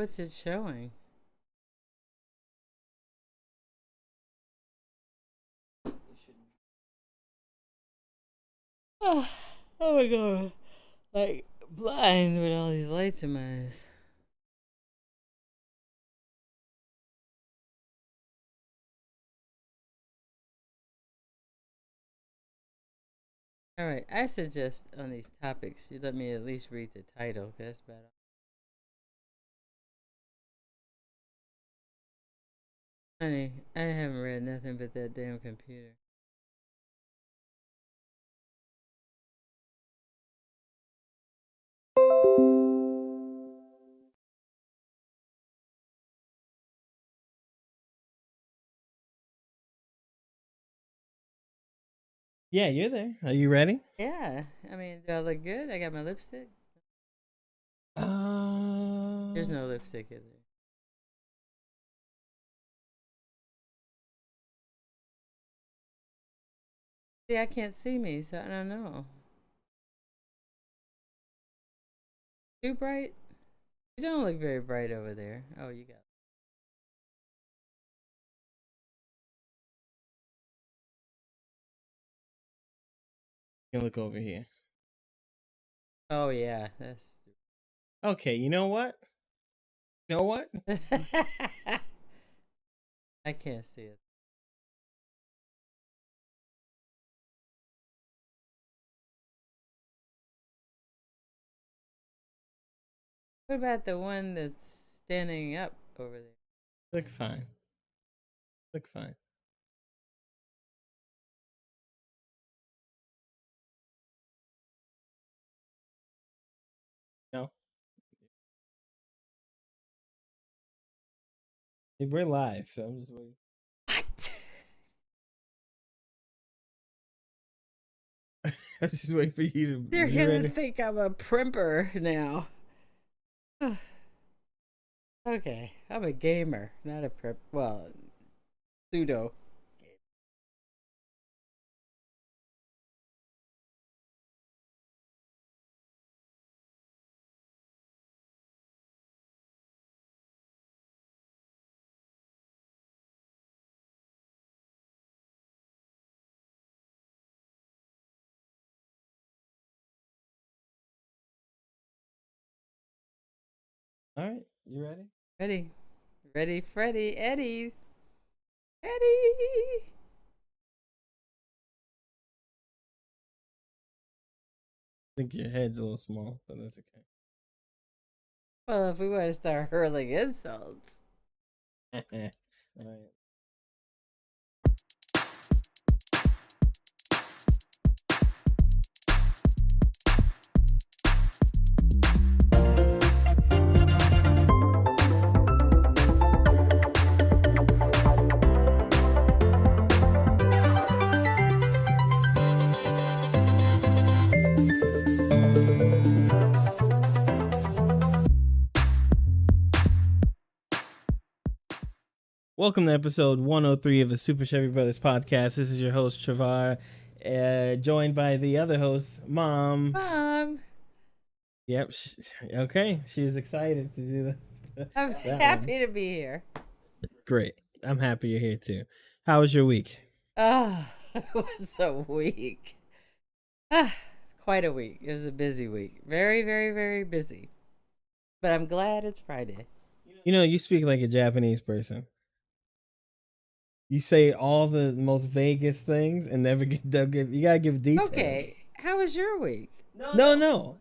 What's it showing? Oh, oh my god. Like blind with all these lights in my eyes. Alright, I suggest on these topics you let me at least read the title, because that's better. Honey, I haven't read nothing but that damn computer. Yeah, you're there. Are you ready? Yeah, I mean, do I look good? I got my lipstick. There's Uh, no lipstick in there. See, I can't see me, so I don't know. Too bright? You don't look very bright over there. Oh, you got. you can look over here. Oh yeah, that's. Okay, you know what? You know what? I can't see it. What about the one that's standing up over there? Look fine. Look fine. No, we're live, so I'm just waiting. What? I'm just waiting for you to. They're You gonna ready? think I'm a primper now. Okay, I'm a gamer, not a prep. Well, pseudo. All right, you ready? Ready, ready, Freddy, Eddie, Eddie. I think your head's a little small, but that's okay. Well, if we want to start hurling insults. All right. Welcome to episode 103 of the Super Chevy Brothers podcast. This is your host, Travar, joined by the other host, Mom. Mom, Yep. Okay. She's excited to do I'm that happy one. to be here. Great. I'm happy you're here too. How was your week? Oh, it was a week. Ah, quite a week. It was a busy week. Very, very, very busy. But I'm glad it's Friday. You know, you speak like a Japanese person. You say all the most vaguest things and never give. You gotta give details. Okay, how was your week? No.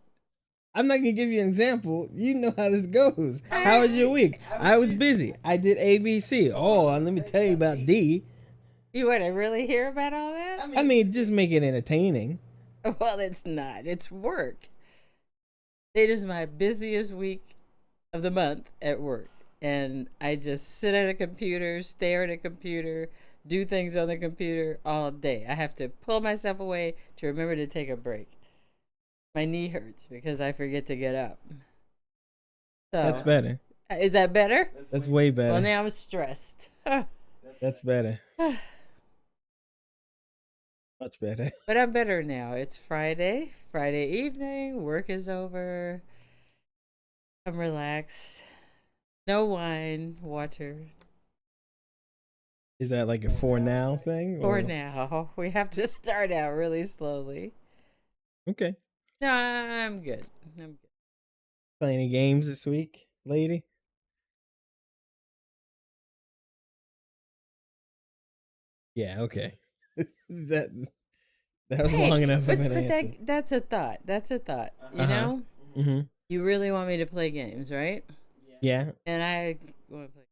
I'm not gonna give you an example. You know how this goes. How was your week? I was busy. I did ABC. Oh, and let me tell you about D. You want to really hear about all that? I mean, just make it entertaining. Well, it's not. It's work. It is my busiest week of the month at work. And I just sit at a computer, stare at a computer, do things on the computer all day. I have to pull myself away to remember to take a break. My knee hurts because I forget to get up. So, That's better. is that better? That's way better. Well, now I'm stressed. That's better. Much better. But I'm better now. It's Friday evening. Work is over. I'm relaxed. No wine, water. Is that like a for now thing For or now, we have to start out really slowly. okay? No, I'm good. I'm good. Playing any games this week, lady? Yeah, okay. that that was long Hey, enough of an but answer. that's a thought. That's a thought. Uh You huh. know, Mhm. you really want me to play games, right? Yeah. And I want to play.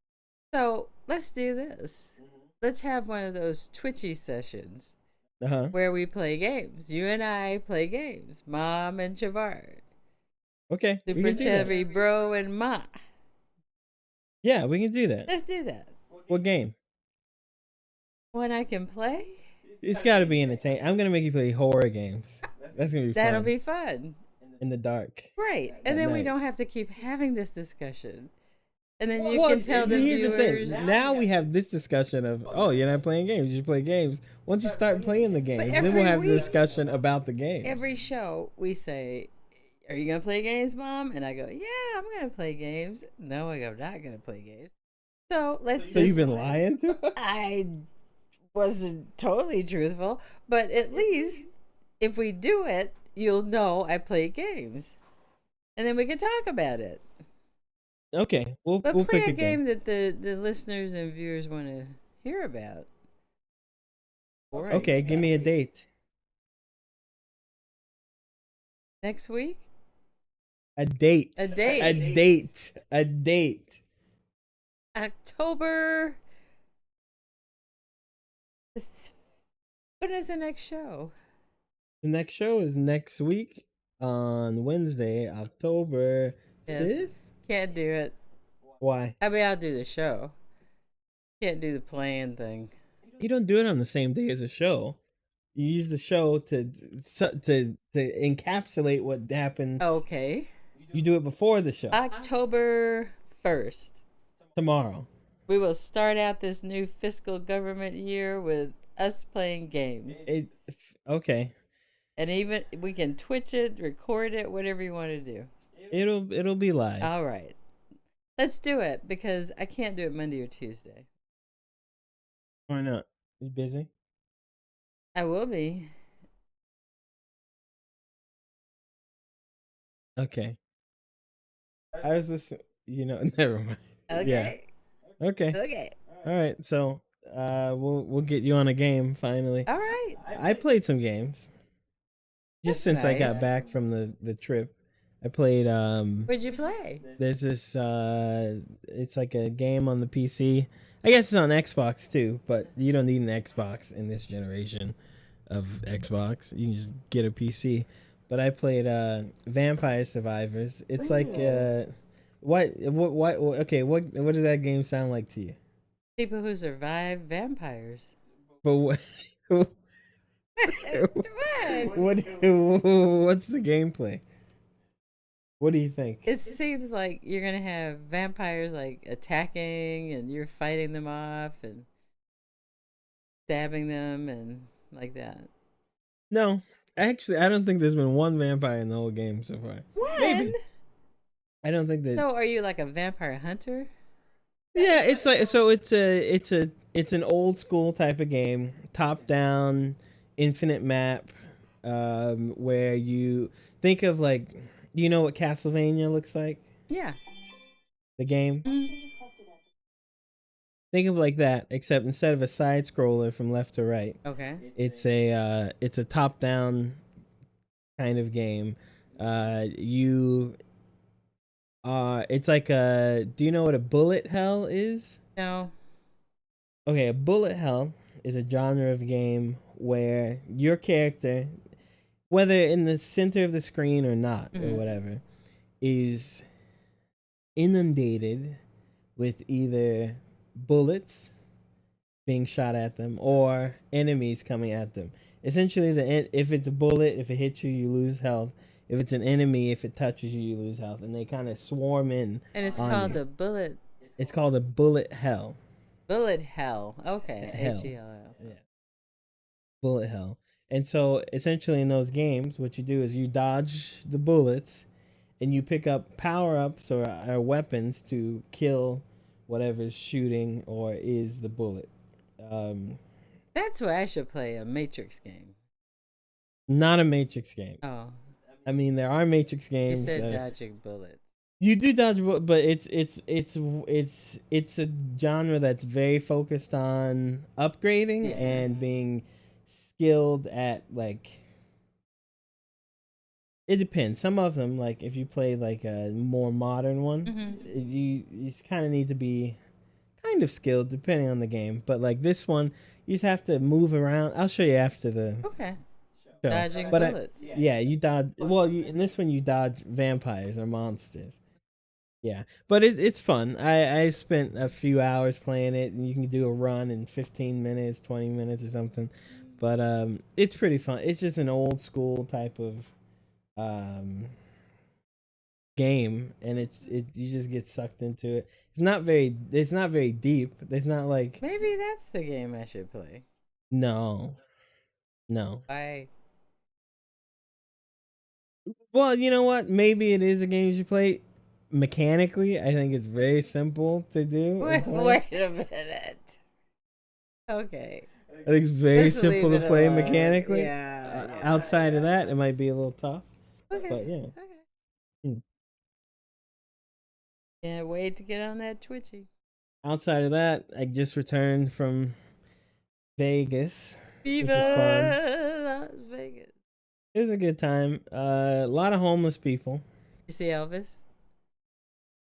So let's do this. Let's have one of those twitchy sessions Uh huh. where we play games. You and I play games. Mom and Chavar. Okay, we Super can do that. Chevy, bro, and Ma. Yeah, we can do that. Let's do that. What game? When I can play, It's got to be entertaining. I'm gonna make you play horror games. That's gonna be that'll fun be fun. in the dark Right. And at then we night. don't have to keep having this discussion. And then you Well, can tell the here's the viewers. thing. Now we have this discussion of, oh, you're not playing games. You play games. Once you start playing the games, then we'll every have the week- discussion about the games. Every show we say, "Are you gonna play games, Mom?" And I go, "Yeah, I'm gonna play games." No, I go, "Not gonna play games." So let's. So you've been lying to us? I wasn't totally truthful, but at least if we do it, you'll know I play games, and then we can talk about it. Okay, we'll But we'll play pick a a game. game that the listeners and viewers want to hear about. Boring Okay, give stuff. me a date. Next week. A date. A date. A date. A date. October. When is the next show? The next show is next week on Wednesday, October Yeah, 5th. can't do it. Why? I mean, I'll do the show. Can't do the playing thing. You don't do it on the same day as a show. You use the show to encapsulate what happened. Okay. You do it before the show. October 1st. Tomorrow. We will start out this new fiscal government year with us playing games. Okay. And even we can Twitch it, record it, whatever you want to do. It'll be live. All right. Let's do it because I can't do it Monday or Tuesday. Why not? You busy? I will be. Okay. I was listening. Never mind. Okay. Yeah. Okay. Okay. All right. So, we'll get you on a game finally. All right. I played some games. Just That's since I got nice. back from the trip, I played. What'd you play? There's this. It's like a game on the PC. I guess it's on Xbox too, but you don't need an Xbox in this generation of Xbox. You can just get a PC. But I played Vampire Survivors. It's like what okay, what does that game sound like to you? People who survive vampires. But what What? what's the gameplay? What do you think? It seems like you're gonna have vampires like attacking and you're fighting them off and stabbing them and like that. No, actually, I don't think there's been one vampire in the whole game so far. Maybe. I don't think that. So are you like a vampire hunter? Yeah, it's like it's an old school type of game, top down, infinite map, where you think of like, you know what Castlevania looks like, Yeah. the game. Mhm. Think of like that, except instead of a side scroller from left to right, Okay. it's a top down kind of game. It's like a. Do you know what a bullet hell is? No. Okay, a bullet hell is a genre of game where your character, whether in the center of the screen or not, or Mhm. whatever, is inundated with either bullets being shot at them or enemies coming at them. Essentially, if it's a bullet, if it hits you, you lose health. If it's an enemy, if it touches you, you lose health, and they kind of swarm in. And it's on called you. the bullet It's called a bullet hell. hell. Okay. Hell. HELL. Yeah. Bullet hell. And so essentially in those games, what you do is you dodge the bullets and you pick up power ups or weapons to kill whatever's shooting or is the bullet. Um, That's where I should play a Matrix game. Not a Matrix game. Oh, I mean, there are Matrix you games. said dodging bullets. You do dodge, but it's a genre that's very focused on upgrading Yeah. and being skilled at like. It depends. Some of them, like if you play like a more modern one, you kind of need to be kind of skilled depending on the game. But like this one, you just have to move around. I'll show you after the Okay. show. Dodging But bullets. yeah, you dodge. Well, in this one, you dodge vampires or monsters. Yeah, but it's fun. I spent a few hours playing it, and you can do a run in 15 minutes, 20 minutes, or something. But it's pretty fun. It's just an old school type of um game, and it you just get sucked into it. It's not very deep. There's not like Maybe that's the game I should play. no, no. I Well, you know what? Maybe it is a game you should play. Mechanically, I think it's very simple to do. wait a minute. Okay. I think it's very Let's simple leave to it play alone. mechanically. Yeah. Outside of that, it might be a little tough. Okay. But yeah. Okay. Hmm. Can't wait to get on that Twitchy. Outside of that, I just returned from Vegas, Viva which is fun. Las Vegas. It was a good time. A lot of homeless people. You see Elvis?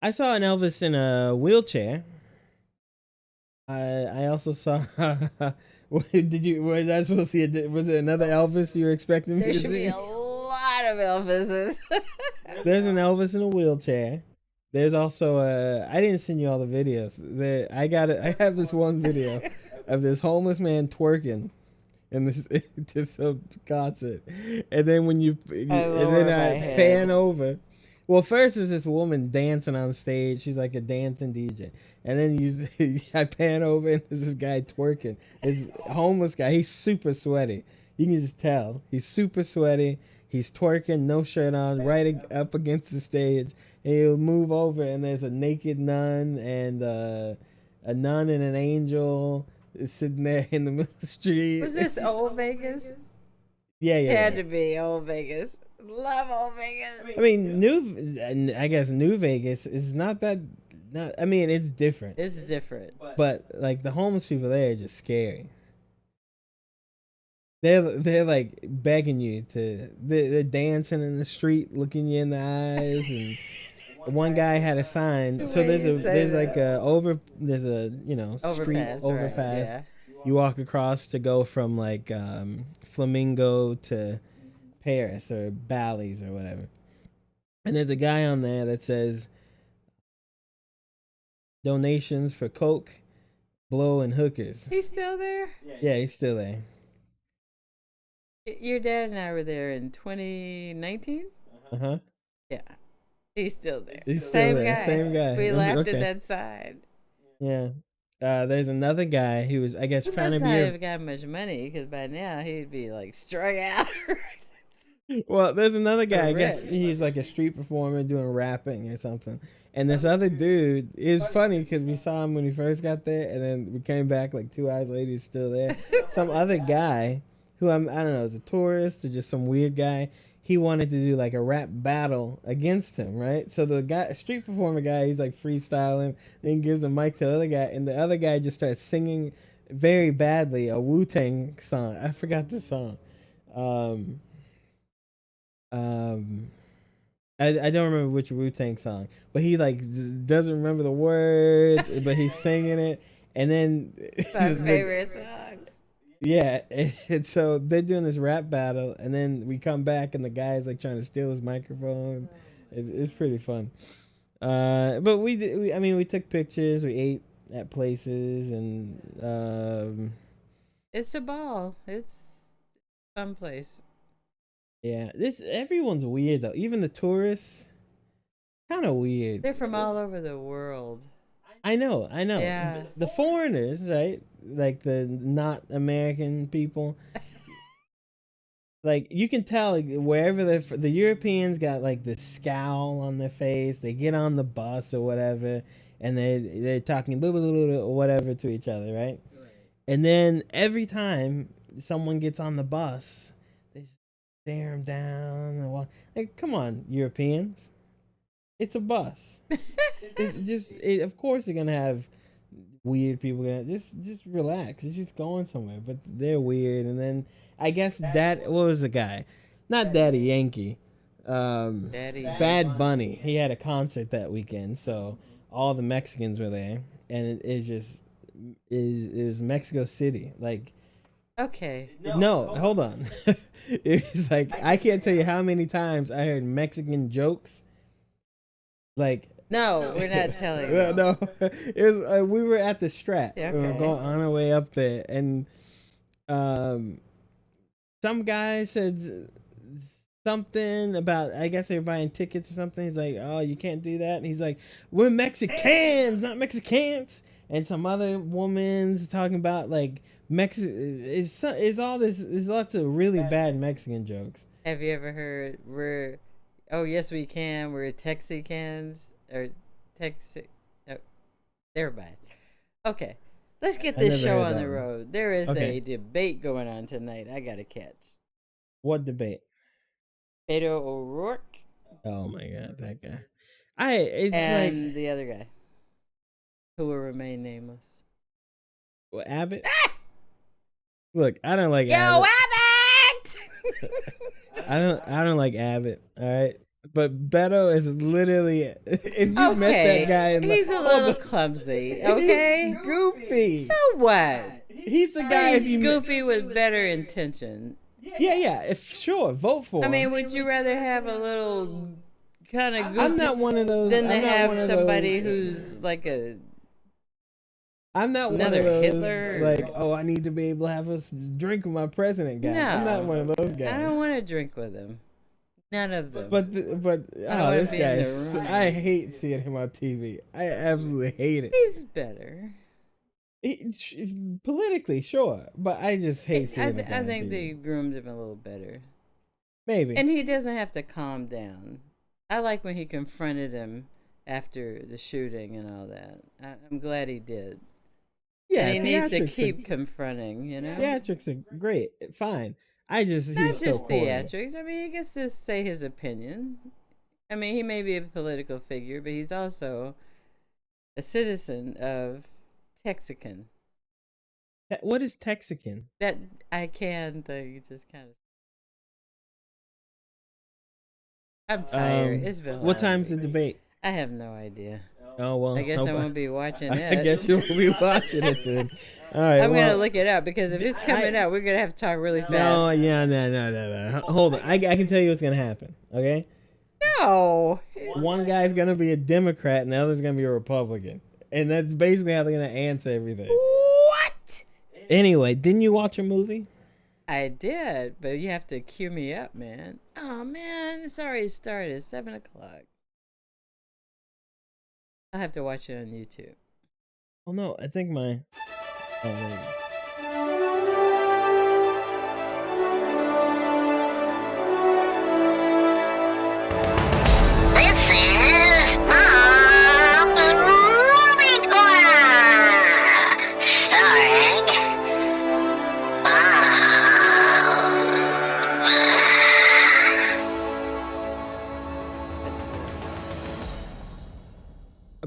I saw an Elvis in a wheelchair. I also saw. Did you? Was I supposed to see? Was it another Elvis you were expecting me There to should be see? a lot of Elvises. There's an Elvis in a wheelchair. There's also a. I didn't send you all the videos. I got it. I have this one video of this homeless man twerking in this concert, and then when you and then I pan over. Well, first is this woman dancing on stage. She's like a dancing DJ, and then I pan over and there's this guy twerking. This homeless guy. He's super sweaty. You can just tell he's super sweaty. He's twerking, no shirt on, right up against the stage. And he'll move over, and there's a naked nun and a nun and an angel sitting there in the middle of the street. Was this old Vegas? Yeah. It had to be old Vegas. Love old Vegas. I mean, I guess New Vegas is not that. I mean, it's different. It's different. But like the homeless people there are just scary. They're like begging you to. They're dancing in the street, looking you in the eyes, and one guy had a sign. So there's a street overpass. Right, yeah. You walk across to go from like Flamingo to Paris or Bally's or whatever. And there's a guy on there that says donations for coke, blow, and hookers. He's still there? Yeah, he's still there. Your dad and I were there in 2019? Uh-huh. Yeah. He's still there. He's still there. Guy. Same guy. We laughed Okay. at that side. Yeah. There's another guy who was, I guess, He trying must to not be have got much money because by now he'd be like strung out. Well, there's another guy. I guess Rich. he's like a street performer doing rapping or something. And this other dude is funny because we saw him when we first got there, and then we came back like 2 hours later. He's still there. Some other guy who I don't know, is a tourist or just some weird guy. He wanted to do like a rap battle against him, right? So the guy, street performer guy, he's like freestyling, then gives a mic to the other guy, and the other guy just starts singing very badly a Wu-Tang song. I forgot the song. I don't remember which Wu-Tang song, but he like doesn't remember the words, but he's singing it, and then My favorite songs. yeah, and so they're doing this rap battle, and then we come back, and the guy's like trying to steal his microphone. It's pretty fun. But we took pictures, we ate at places, and It's a ball. It's a fun place. yeah, everyone's weird though. Even the tourists, kind of weird. They're from all over the world. I know. Yeah. The foreigners, right? Like the not American people. Like you can tell like, wherever the Europeans got like this scowl on their face. They get on the bus or whatever, and they're talking blah, blah, blah, blah, or whatever to each other, right? And then every time someone gets on the bus, they stare them down and walk. Like, come on, Europeans, it's a bus. Of course, you're gonna have weird people. Gonna just relax. It's just going somewhere, but they're weird. And then I guess what was the guy? Not Daddy Yankee. Daddy. Bad Bunny. He had a concert that weekend, so all the Mexicans were there, and it just is Mexico City. Like, Okay. no, hold on. It's like I can't tell you how many times I heard Mexican jokes. Like, No, we're not telling you. no, it was we were at the Strat. Yeah, We were okay. going on our way up there, and some guy said something about, I guess they were buying tickets or something. He's like, "Oh, you can't do that." And he's like, "We're Mexicans, not Mexicans." And some other woman's talking about like it's all this. There's lots of really bad Mexican jokes. Have you ever heard oh yes we can, we're Texicans or Texi no, never mind. Okay. Let's get I this never show heard on that the one. road. There is Okay. a debate going on tonight I gotta catch. What debate? Beto O'Rourke Oh my god, that guy. It's and like the other guy who will remain nameless. Abbott. Look, I don't like Yo, Abbott. Abbott! I don't like Abbott. All right, but Beto is literally if you met Okay, that guy, he's a little clumsy. He's Okay, goofy. so what? He's the guy. He's If you goofy with better intention. yeah. If sure, vote for I him. mean, would you rather have a little kind of goofy I'm not one of those. than to I'm not have one of somebody those, who's like a I'm not one another of those Hitler? like, oh, I need to be able to have a drink with my president guy. I'm not No. one of those guys. I don't want to drink with him. None of them. But I wanna this be guy in the is. room. I hate seeing him on TV. I absolutely hate it. He's better. Politically, sure, but I just hate seeing the guy I on think TV. they groomed him a little better. Maybe. And he doesn't have to calm down. I like when he confronted him after the shooting and all that. I'm glad he did. yeah, And he needs to theatrics keep confronting, you know? theatrics are great, fine. He's Not so just corny. theatrics. I mean, he gets to say his opinion. I mean, he may be a political figure, but he's also a citizen of Texican. What is Texican? That I can, though, you just kind of. I'm tired. It's been. a What long time's the week. debate? I have no idea. Oh well, I guess I hope won't be watching I it. guess you'll be watching it then. All right, I'm well, gonna look it up because if it's coming out, we're gonna have to talk really fast. No, yeah, no. Hold on, I can tell you what's gonna happen. Okay, No. one guy's gonna be a Democrat and the other's gonna be a Republican, and that's basically how they're gonna answer everything. What? Anyway, didn't you watch a movie? I did, but you have to cue me up, man. Oh man, it's already started. 7:00. I'll have to watch it on YouTube. Oh no, I think my. Oh, there you go. This is Mom's Movie Corner, starring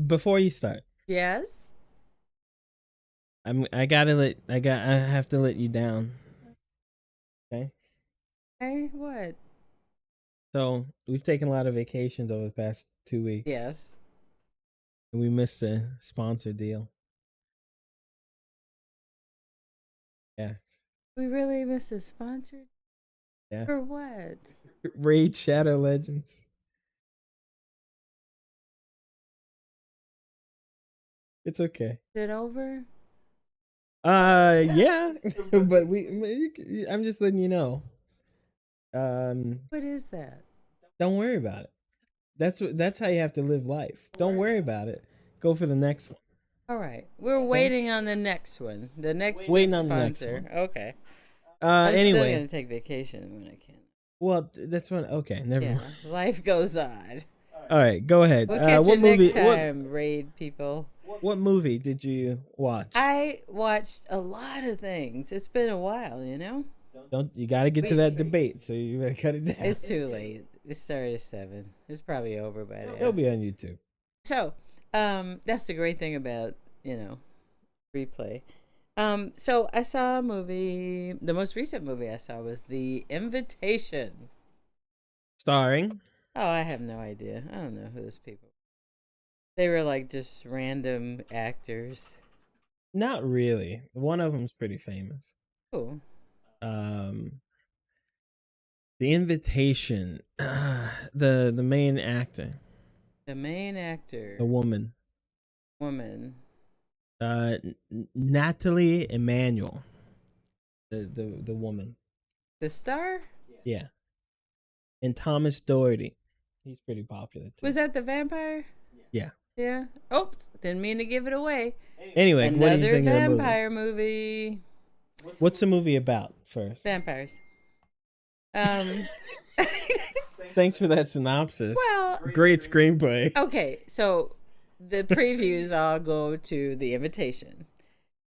Before you start, Yes. I have to let you down. Okay. Hey, what? So we've taken a lot of vacations over the past 2 weeks. Yes. And we missed a sponsor deal. Yeah. We really missed a sponsor. Yeah. For what? Raid Shadow Legends. It's okay. Is it over? Yeah, but I'm just letting you know. What is that? Don't worry about it. That's how you have to live life. Don't worry about it. Go for the next one. All right. We're waiting on the next one. The next Waiting big on the next sponsor. one. Okay. I'm still Anyway, gonna take vacation when I can. well, that's one. Okay, never Yeah, mind. life goes on. All right, go ahead. We'll catch What you movie? next time, raid people. What movie did you watch? I watched a lot of things. It's been a while, you know. Don't you got to get to that debate? So you better cut it down. It's too late. It started at 7. It's probably over by now. It'll be on YouTube. So, that's the great thing about replay. So I saw a movie. The most recent movie I saw was The Invitation. Starring. Oh, I have no idea. I don't know who those people. They were like just random actors. Not really. One of them's pretty famous. Cool. The Invitation. The main actor. The main actor. The woman. Natalie Emmanuel. The woman. The star? Yeah. And Thomas Doherty. He's pretty popular too. Was that the vampire? Yeah. Yeah. Oh, didn't mean to give it away. Anyway, what do you Another think of the movie? vampire movie. What's the movie about first? Vampires. Thanks for that synopsis. Well, Great screenplay. okay, so the previews all go to The Invitation.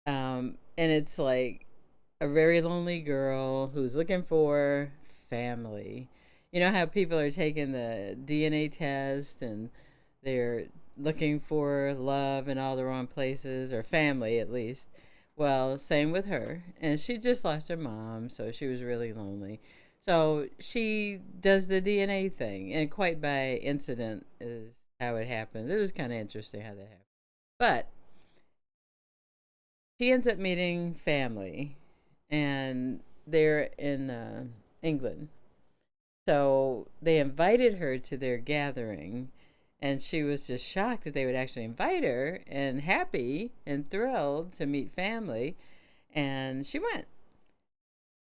And it's like a very lonely girl who's looking for family. You know how people are taking the DNA test and they're looking for love in all the wrong places, or family at least. Well, same with her. And she just lost her mom, so she was really lonely. So she does the DNA thing, and quite by incident is how it happens. It was kind of interesting how that happened. But she ends up meeting family, and they're in England. So they invited her to their gathering, and she was just shocked that they would actually invite her, and happy and thrilled to meet family. And she went.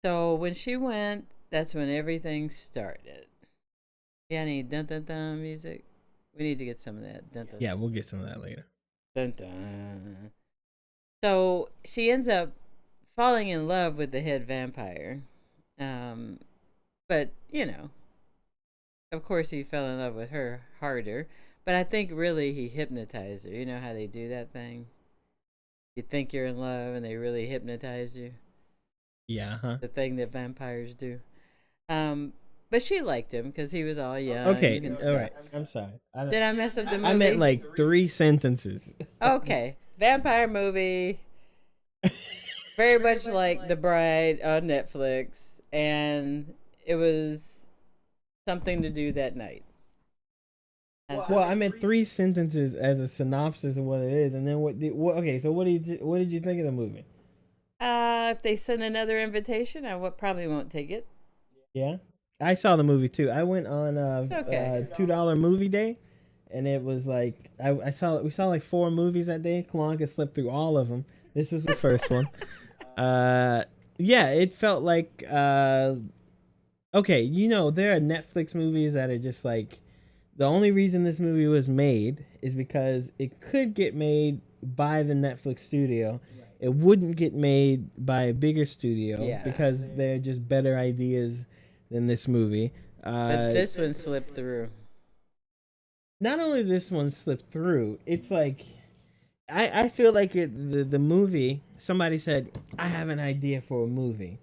So when she went, that's when everything started. You got any dun dun dun music? We need to get some of that. Dun, dun, Yeah, we'll get some of that later. dun dun. So she ends up falling in love with the head vampire. But, of course he fell in love with her harder. But I think really he hypnotized her. You know how they do that thing? You think you're in love and they really hypnotize you. Yeah, huh? The thing that vampires do. But she liked him because he was all young. Okay, and all stuff. right. I'm sorry. Did I mess up the movie? I meant like 3 sentences. Okay, vampire movie. Very much like The Bride on Netflix, and it was something to do that night. Well, I meant 3 sentences as a synopsis of what it is, and then okay, so what did you think of the movie? If they send another invitation, I probably won't take it. Yeah, I saw the movie too. I went on Okay. $2 movie day, and it was like we saw like 4 movies that day. Kalonka slipped through all of them. This was the first one. Yeah, it felt like okay, there are Netflix movies that are just like, the only reason this movie was made is because it could get made by the Netflix studio. It wouldn't get made by a bigger studio because they're just better ideas than this movie. But this one slipped through. Not only this one slipped through, it's like I feel like the movie, somebody said, I have an idea for a movie.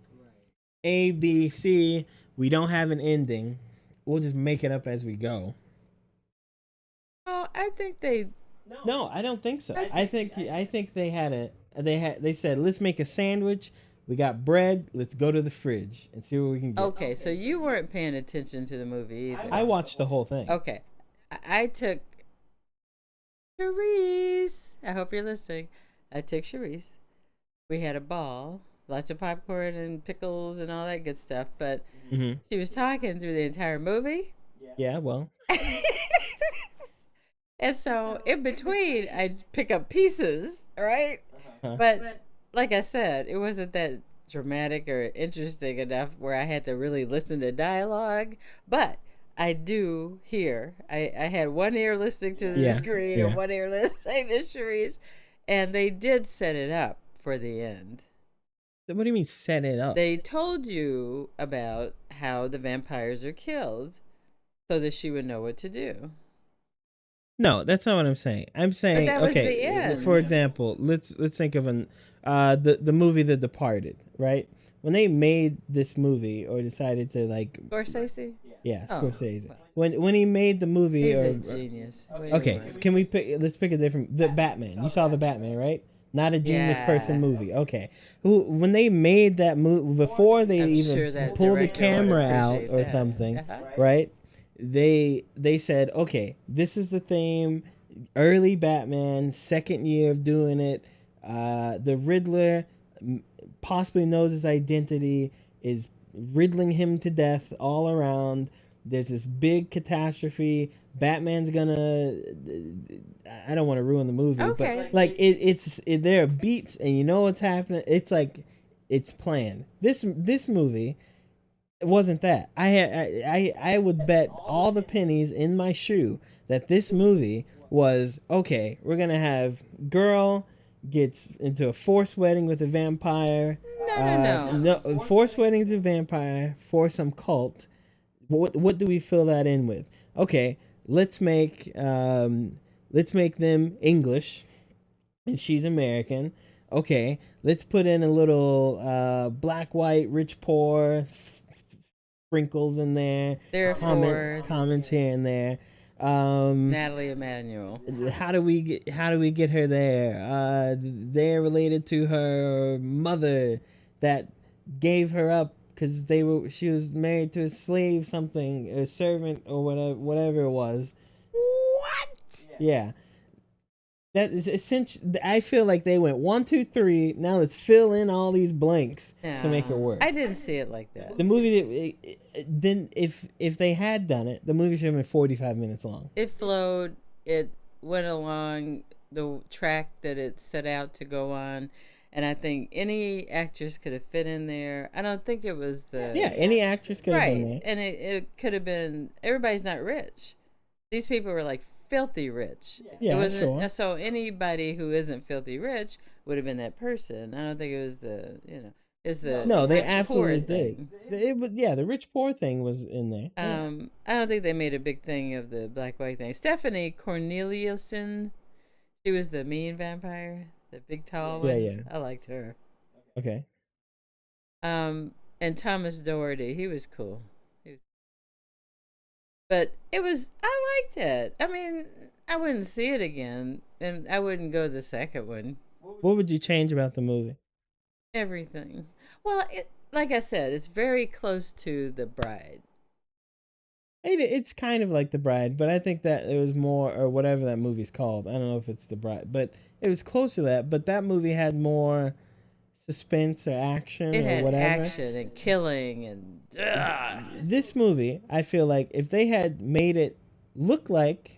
A, B, C, we don't have an ending. We'll just make it up as we go. Oh, I think they... No, I don't think so. I think they said, let's make a sandwich. We got bread. Let's go to the fridge and see what we can get. Okay, so you weren't paying attention to the movie either. I watched the whole thing. Okay. I took Cherise. I hope you're listening. I took Cherise. We had a ball. Lots of popcorn and pickles and all that good stuff. But she was talking through the entire movie. Yeah, well. And so in between, I'd pick up pieces, right? But like I said, it wasn't that dramatic or interesting enough where I had to really listen to dialogue. But I do hear. I had one ear listening to the screen and one ear listening to Cherise. And they did set it up for the end. What do you mean set it up? They told you about how the vampires are killed so that she would know what to do. No, that's not what I'm saying. I'm saying that was okay. the end. For example, let's think of the movie The Departed, right? When they made this movie or decided to like Scorsese? yeah, Oh, Scorsese. well. When he made the movie He's a or genius. What do you okay, want? can we pick? Let's pick a different. The Batman. You saw the Batman, right? Not a genius Yeah. person movie. Okay, when they made that movie before they I'm even sure that pulled the director would camera out appreciate or that. something, Uh-huh. right? They said, okay, this is the theme. Early Batman, second year of doing it. The Riddler possibly knows his identity, is riddling him to death all around. There's this big catastrophe. Batman's gonna. I don't want to ruin the movie, Okay. but like there are beats, and you know what's happening. It's like it's planned. This movie it wasn't that. I would bet all the pennies in my shoe that this movie was okay. We're gonna have girl gets into a forced wedding with a vampire. No. Forced wedding with a vampire for some cult. What do we fill that in with? Okay, let's make them English, and she's American. Okay, let's put in a little black, white, rich, poor sprinkles in there. Therefore, Comments here and there. Natalie Emanuel. How do we get her there? They're related to her mother that gave her up because she was married to a slave, something, a servant or whatever it was. What? Yeah. That is essentially. I feel like they went 1, 2, 3. Now let's fill in all these blanks to make it work. I didn't see it like that. The movie didn't. If they had done it, the movie should have been 45 minutes long. It flowed. It went along the track that it set out to go on, and I think any actress could have fit in there. I don't think it was the Any actress could have right, been there. and it could have been. Everybody's not rich. These people were like filthy rich. Yeah, it wasn't, sure. So anybody who isn't filthy rich would have been that person. I don't think it was it's the No, they rich, poor absolutely thing. did. It was the rich poor thing was in there. I don't think they made a big thing of the black white thing. Stephanie Corneliuson, she was the mean vampire, the big tall one. Yeah. I liked her. Okay. And Thomas Doherty, he was cool. But I liked it. I mean, I wouldn't see it again, and I wouldn't go to the second one. What would you change about the movie? Everything. Well, like I said, it's very close to The Bride. It's kind of like The Bride, but I think that it was more, or whatever that movie's called. I don't know if it's The Bride, but it was close to that. But that movie had more suspense or action It or had whatever. action and killing and. This movie, I feel like if they had made it look like,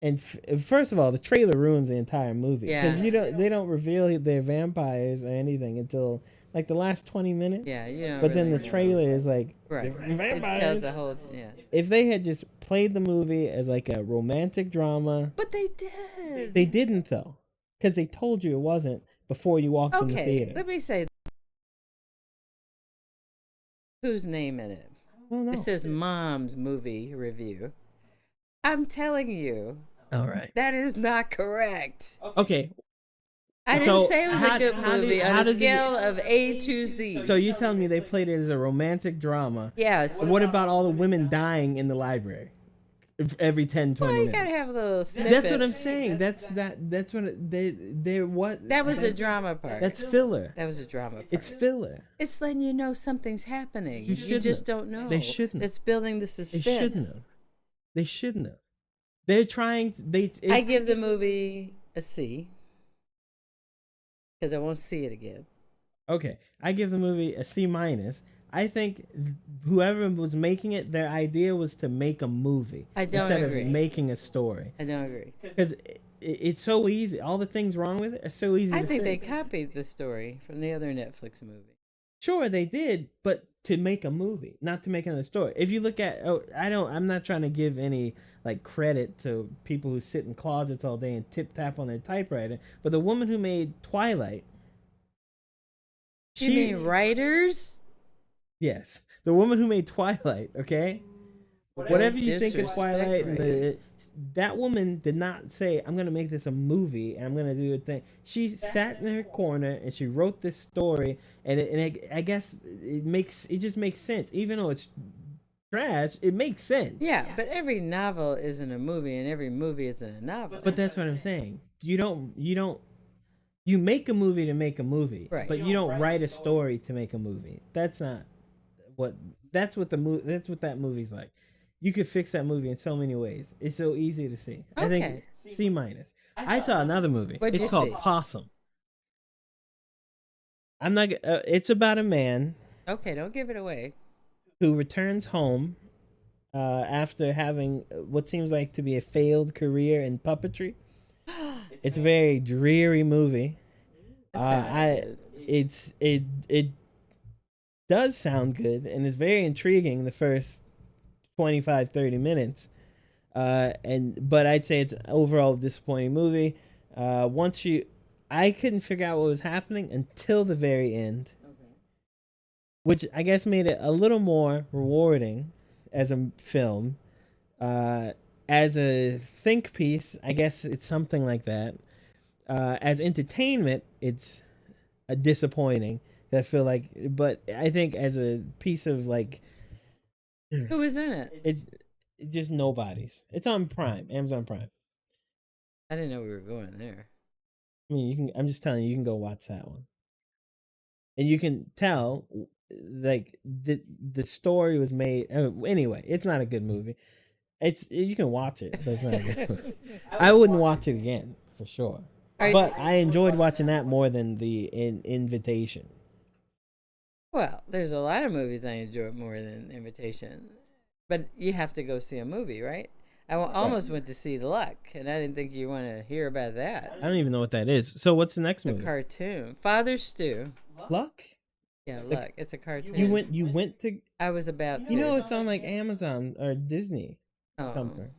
and first of all, the trailer ruins the entire movie because Yeah. they don't reveal they're vampires or anything until like the last 20 minutes. Yeah, you know. But then the trailer is like right. they're It vampires. tells the whole If they had just played the movie as like a romantic drama, But they did. they didn't though, because they told you it wasn't before you walked in the Okay, theater. let me say. Whose name in it? Oh, no. This is Mom's movie review. I'm telling you, All right. that is not correct. Okay. I So didn't say it was how- a good how movie did- on how a does it scale of A to Z. So you telling me they played it as a romantic drama? Yes. What about all the women dying in the library every 10, 20 Well, you minutes? gotta have a little snippet. That's what I'm saying. That's what they're what. That was the drama part. That's filler. That was the drama part. It's filler. It's letting you know something's happening. You shouldn't just have. don't know. They shouldn't. It's building the They suspense. shouldn't have. They shouldn't have. They're trying. I give the movie a C because I won't see it again. Okay, I give the movie a C minus. I think whoever was making it, their idea was to make a movie I don't instead agree. of making a story. I don't agree. Because it's so easy. All the things wrong with it are so easy. I to think they fix. copied the story from the other Netflix movie. Sure, they did, but to make a movie, not to make another story. If you look at, I'm not trying to give any like credit to people who sit in closets all day and tip tap on their typewriter, but the woman who made Twilight, You mean writers? Yes, the woman who made Twilight. Okay, whatever you think of Disrespect Twilight, writers. that woman did not say, "I'm gonna make this a movie and I'm gonna do a thing." She sat in her corner and she wrote this story, I guess it just makes sense, even though it's trash. It makes sense. Yeah, but every novel isn't a movie, and every movie isn't a novel. But that's what I'm saying. You make a movie to make a movie, Right. but you don't write a story to make a movie. That's not what that's what that movie's like. You could fix that movie in so many ways. It's so easy to see. I think Okay. C minus. I saw another movie. What'd It's you called see? Possum. I'm not. It's about a man Okay, don't give it away. who returns home after having what seems like to be a failed career in puppetry. It's a very dreary movie. That sounds good. It does sound good and is very intriguing the first 25-30 minutes. But I'd say it's an overall disappointing movie. I couldn't figure out what was happening until the very end, which I guess made it a little more rewarding as a film. As a think piece, I guess it's something like that. As entertainment, it's a disappointing. I feel like, but I think as a piece of like, Who was in it? it's just nobody's. It's on Prime, Amazon Prime. I didn't know we were going there. I mean, you can. I'm just telling you, you can go watch that one, and you can tell, like the story was made. Anyway, it's not a good movie. You can watch it, but it's not a good movie. I wouldn't watch it again for sure. But I enjoyed watching that more than the Invitation. Well, there's a lot of movies I enjoy more than Invitation, but you have to go see a movie, right? I almost went to see Luck, and I didn't think you want to hear about that. I don't even know what that is. So what's the next The movie? cartoon, Father Stew. Luck. Yeah, Luck. It's a cartoon. You went to. I was about to. You know, it's on like Amazon or Disney or Oh. something.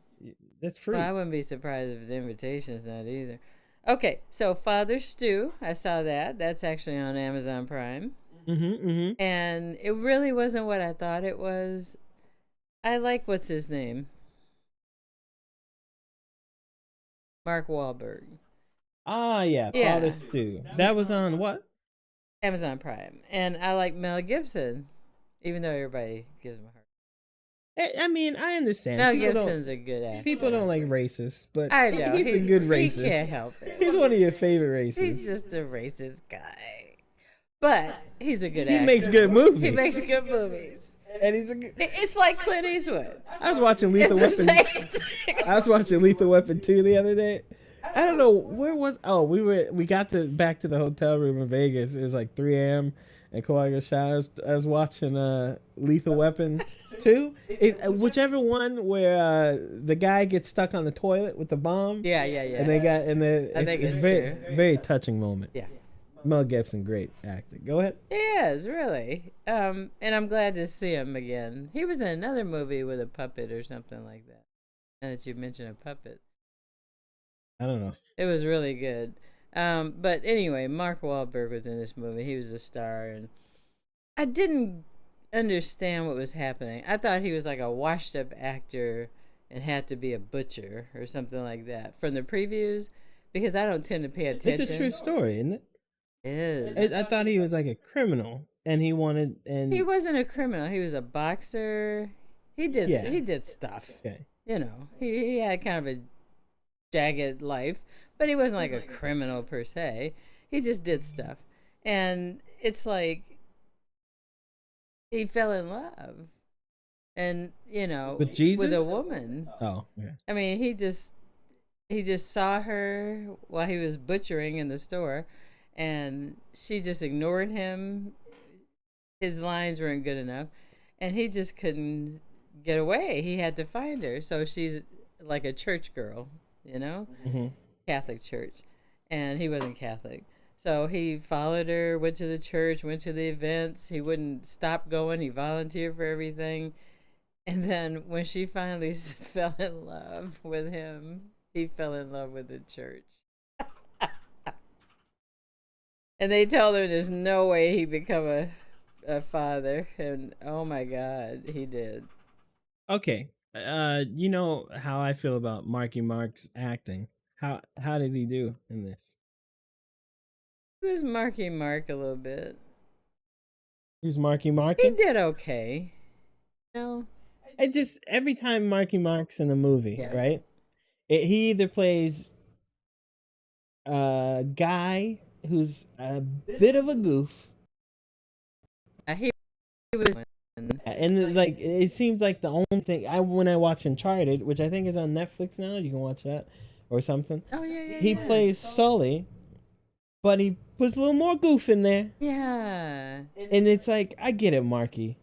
That's free. Well, I wouldn't be surprised if the Invitation's not either. Okay, so Father Stew, I saw that. That's actually on Amazon Prime. And it really wasn't what I thought it was. I like what's his name? Mark Wahlberg. Ah, yeah, Yeah. Father Stew. That was on what? Amazon Prime. And I like Mel Gibson, even though everybody gives him a hard I mean, I understand. Mel People Gibson's a good actor. People don't like racists, but I know. he's a good racist. He can't help it. He's one of your favorite racists. He's just a racist guy. But he's a good He actor. makes good movies. He makes good movies. And he's a good. It's like Clint Eastwood. I was watching Lethal It's the Weapon. same thing. I was watching Lethal Weapon 2 the other day. I don't know where was. Oh, we got back to the hotel room in Vegas. It was like 3 a.m. and Kawhi showers. I was watching Lethal Weapon 2. Whichever one where the guy gets stuck on the toilet with the bomb. Yeah. And they got I think it's it's very two. very touching moment. Yeah. Mel Gibson, great actor. Go ahead. He is, really. And I'm glad to see him again. He was in another movie with a puppet or something like that. Now that you mentioned a puppet. I don't know. It was really good. But anyway, Mark Wahlberg was in this movie. He was a star, and I didn't understand what was happening. I thought he was like a washed-up actor and had to be a butcher or something like that from the previews, because I don't tend to pay attention. It's a true story, isn't it? It is. I thought he was like a criminal, and he He wasn't a criminal. He was a boxer. He did stuff. Okay. You know, he had kind of a jagged life, but he wasn't like a criminal per se. He just did stuff. And it's like he fell in love. And, you know, With Jesus? with a woman. Oh, yeah. I mean, he just saw her while he was butchering in the store, and she just ignored him. His lines weren't good enough, and he just couldn't get away. He had to find her. So she's like a church girl, you know, Catholic church, and he wasn't Catholic. So he followed her, went to the church, went to the events. He wouldn't stop going. He volunteered for everything. And then when she finally fell in love with him, he fell in love with the church. And they told him there's no way he'd become a father. And oh my God, he did. Okay. You know how I feel about Marky Mark's acting. How did he do in this? He was Marky Mark a little bit. Who's Marky He Marking? did okay. No. It just every time Marky Mark's in a movie, Yeah. right? He either plays a guy who's a bit of a goof, He was. and like it seems like the only thing when I watch Uncharted, which I think is on Netflix now, you can watch that or something. Oh yeah. He plays Sully, but he puts a little more goof in there, Yeah. and it's like I get it, Marky.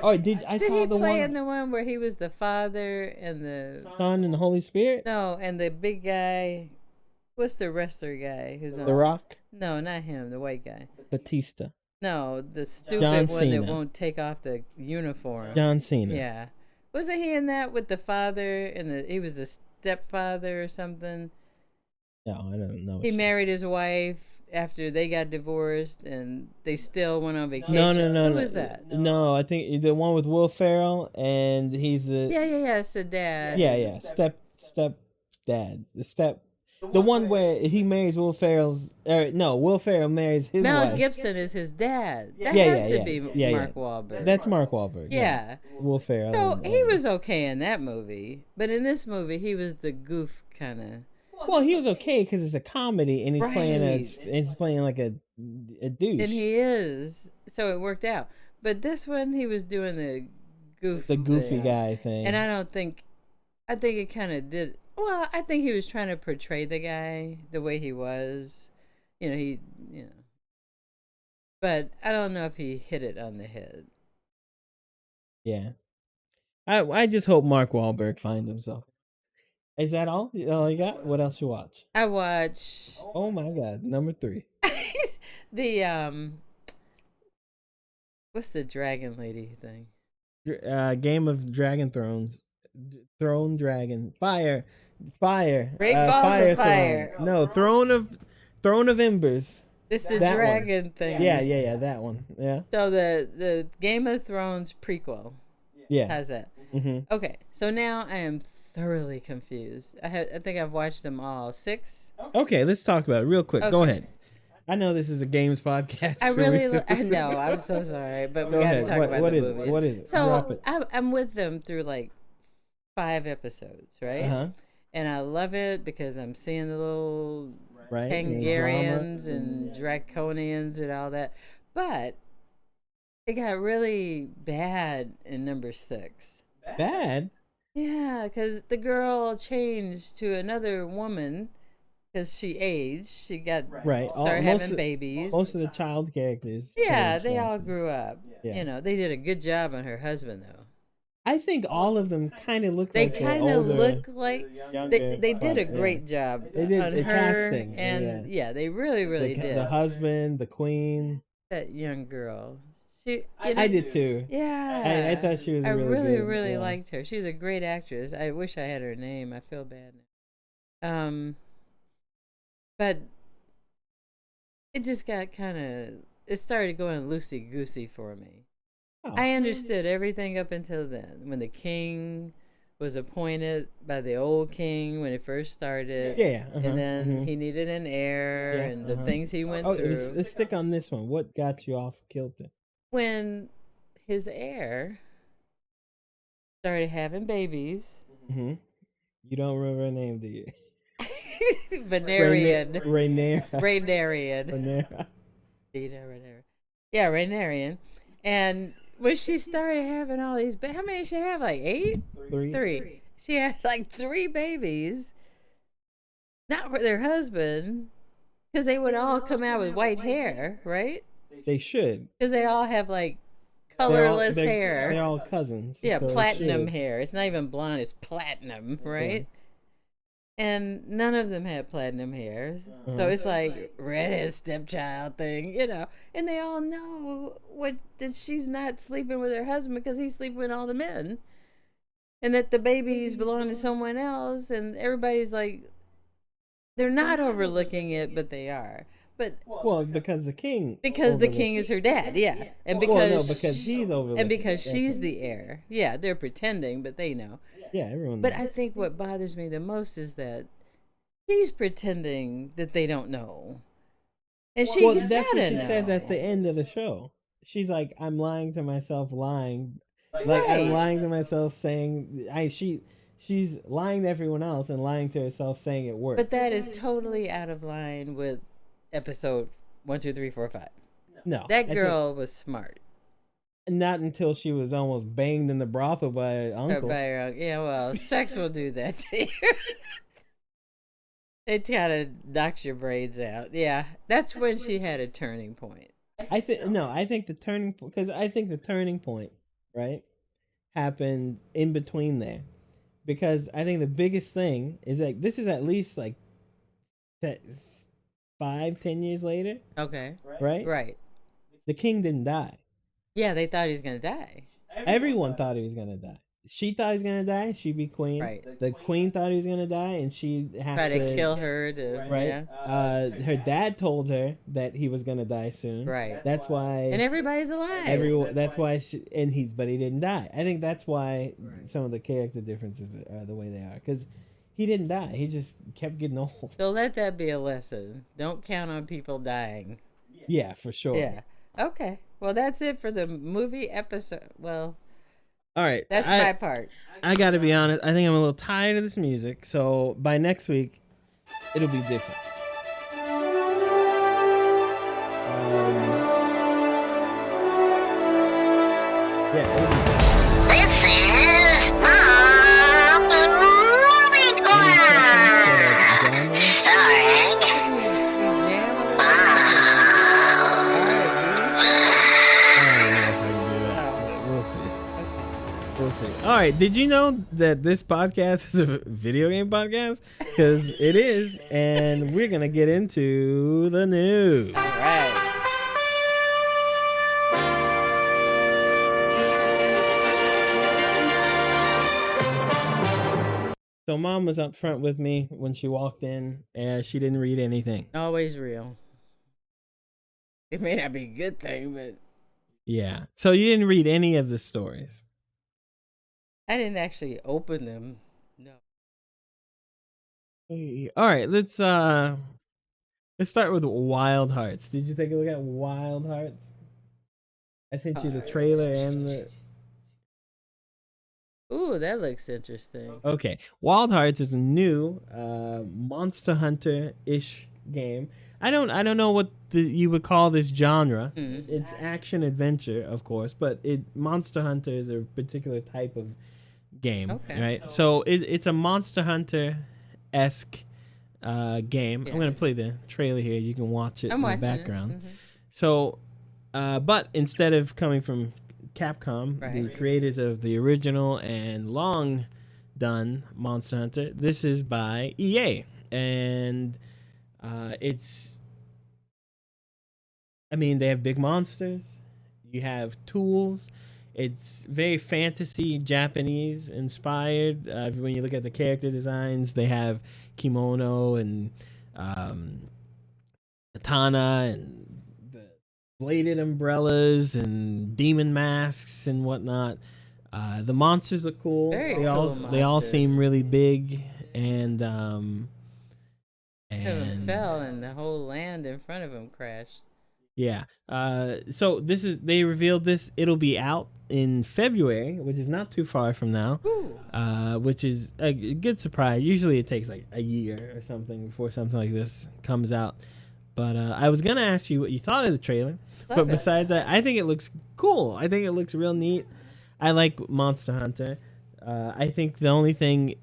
Oh, Did saw he the play one in the one where he was the father and the Son and the Holy Spirit? no and the big guy? What's the wrestler guy who's on? The Rock, No, not him. The white guy. Batista, No, the stupid John one Cena. that won't take off the uniform. John Cena. Yeah. Wasn't he in that with the father and he was the stepfather or something? No, I don't know. He married his wife after they got divorced and they still went on vacation. No. Who was that? No, I think the one with Will Ferrell, and he's the Yeah. It's the dad. yeah step dad, the one where he marries Will Ferrell's. No, Will Ferrell marries his Mel wife. Gibson is his dad. That Yeah, has yeah, to be yeah, yeah. Mark Wahlberg. That's Mark Wahlberg. yeah. Will Ferrell. So and- he was okay in that movie, but in this movie he was the goof kind of. Well, he was okay because it's a comedy, and he's Right. playing like a douche. And he is, so it worked out. But this one, he was doing the goof, the goofy thing. guy thing. And I think it kind of did. Well, I think he was trying to portray the guy the way he was. You know. But I don't know if he hit it on the head. Yeah. I just hope Mark Wahlberg finds himself. Is that all? All you got? What else you watch? I watch Oh my God, number 3. the what's the dragon lady thing? Game of Dragon Thrones, Throne Dragon, Fire, Great balls of fire. Throne. No, Throne of Embers. It's the That one. dragon thing. Yeah, that one. Yeah, So the Game of Thrones prequel. yeah. How's that? Mm-hmm. Okay, so now I am thoroughly confused. I think I've watched them all 6. Okay, let's talk about it real quick. Go Okay. ahead. I know this is a games podcast. I for really, me. I know. I'm so sorry, but we Go got to ahead. talk about What the is it? movies. What is it? So Drop it. I'm with them through like 5 episodes, right? Uh-huh. And I love it because I'm seeing the little Right. Hungarians and Draconians and all that. But it got really bad in number 6. Bad. Yeah, because the girl changed to another woman because she aged. She got Right. started having babies. Most of the child characters. Yeah, changed they all actors. grew up. Yeah. You know, they did a good job on her husband though. I think all of them kind of look They like kind of older, look like younger they did a couple, great job They did on the her, casting, and yeah, they really The did. the husband, the queen. That young girl, she. I did too. Yeah, I thought she was I really good, really yeah. liked her. She's a great actress. I wish I had her name. I feel bad now. But it just got kind of. It started going loosey goosey for me. Oh. I understood everything up until then. When the king was appointed by the old king when it first started. Yeah, uh-huh, And then mhm. he needed an heir Yeah, and the uh-huh. things he went Oh, through. let's stick on this one. What got you off kilter? When his heir started having babies. Mm-hmm. You don't remember her name, do you? Venarian. Rhaenyra. Rhaenyrian. Rhaenyra. Yeah, Rhaenyrian. And when she started having all these, how many did she have? Like 8? 3. She had like 3 babies. Not with their husband, because they would all come out with white hair, right? They should. Because they all have like They're all- colorless they're- hair. They're all cousins. Yeah, so it platinum should. hair. It's not even blonde, it's platinum, right? And none of them had platinum hair. So Uh-huh. it's like redhead stepchild thing, you know. And they all know that she's not sleeping with her husband because he's sleeping with all the men. And that the babies belong to someone else. And everybody's like, they're not overlooking it, but they are. But Well, because the king. because the overlooks- king is her dad, yeah, and Well, no, because because he's overlooking. and because it. she's the heir, yeah, they're pretending, but they know. Yeah, everyone. But knows. I think what bothers me the most is that she's pretending that they don't know, and she's Well, that's what gotta she know. says at the end of the show. She's like, "I'm lying to myself, lying, like Right. I'm lying to myself, saying she's lying to everyone else and lying to herself, saying it works." But that is totally out of line with episode 1, 2, 3, 4, 5. no, I That think girl was smart. not until she was almost banged in the brothel by her uncle. Yeah, well, sex will do that to you. It kind of knocks your brains out. Yeah, that's when she had a turning point. I think the turning because I think the turning point, right, happened in between there, because I think the biggest thing is like this is at least like 5-10 years later, Okay. right? Right. The king didn't die. Yeah, they thought he was going to die. Everyone thought he was gonna die. She thought he was gonna die. She'd be queen. Right. The queen thought he was gonna die, and she'd have Try to to kill her to, Right. yeah. Her dad told her that he was gonna die soon. Right. That's why. And everybody's alive. Everyone. That's why. But he didn't die. I think that's why some of the character differences are the way they are. Because he didn't die. He just kept getting old. So let that be a lesson. Don't count on people dying. Yeah, for sure. Yeah. Okay. Well, that's it for the movie episode. Well, All right. that's my part. I gotta be honest. I think I'm a little tired of this music. So by next week, it'll be different. Yeah. It'll be different. This is Mom's Movie Any Corner. questions for Starring We'll see. We'll see. All right. Did you know that this podcast is a video game podcast? Because it is, and we're gonna get into the news. All right. So mom was up front with me when she walked in, and she didn't read anything. Always real. It may not be a good thing, but Yeah. So you didn't read any of the stories. I didn't actually open them. No. All right. Let's start with Wild Hearts. Did you take a look at Wild Hearts? I sent you the trailer and the. Ooh, that looks interesting. Okay, Wild Hearts is a new Monster Hunter-ish game. I don't know what you would call this genre. Mm. It's action adventure, of course, but Monster Hunter is a particular type of game, Okay. right? So it's a Monster Hunter-esque game. Yeah. I'm gonna play the trailer here. You can watch it I'm in the watching background. it. Mhm. So, but instead of coming from Capcom, the Right. creators of the original and long done Monster Hunter, this is by EA. And they have big monsters, you have tools. It's very fantasy, Japanese inspired. When you look at the character designs, they have kimono and katana and the bladed umbrellas and demon masks and whatnot. The monsters are cool. Very They all cool they all monsters. seem really big and Some of them and fell and the whole land in front of them crashed. yeah. So they revealed this. It'll be out in February, which is not too far from now. Ooh. Which is a good surprise. Usually it takes like a year or something before something like this comes out. But I was gonna ask you what you thought of the trailer. Love But it. besides that, I think it looks cool. I think it looks real neat. I like Monster Hunter. I think the only thing,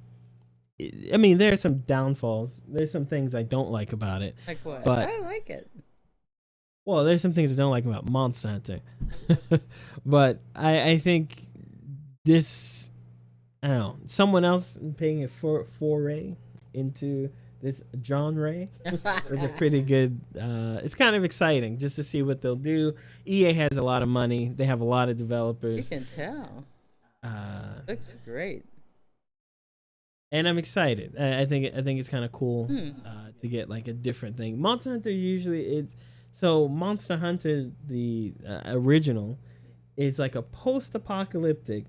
I mean, there are some downfalls. There's some things I don't like about it. Like what? But- I like it. Well, there's some things I don't like about Monster Hunter. But I think this, I don't know, someone else paying a foray into this genre was a pretty good, it's kind of exciting just to see what they'll do. EA has a lot of money. They have a lot of You developers. can tell. Looks great. And I'm excited. I think it's kind of cool to get like a different thing. Monster Hunter usually it's so Monster Hunter the original. It's like a post-apocalyptic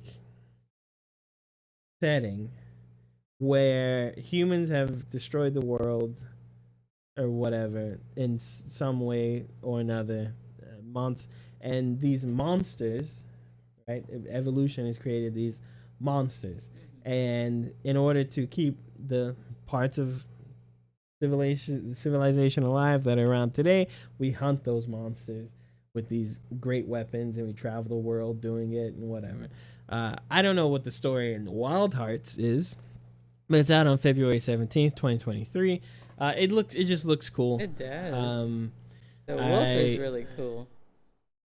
setting where humans have destroyed the world or whatever in some way or another. And these monsters, right? Evolution has created these monsters, and in order to keep the parts of civilization alive that are around today, we hunt those monsters with these great weapons, and we travel the world doing it and whatever. I don't know what the story in Wild Hearts is, but it's out on February 17th, 2023. It just looks cool. It does. The wolf I- is really cool.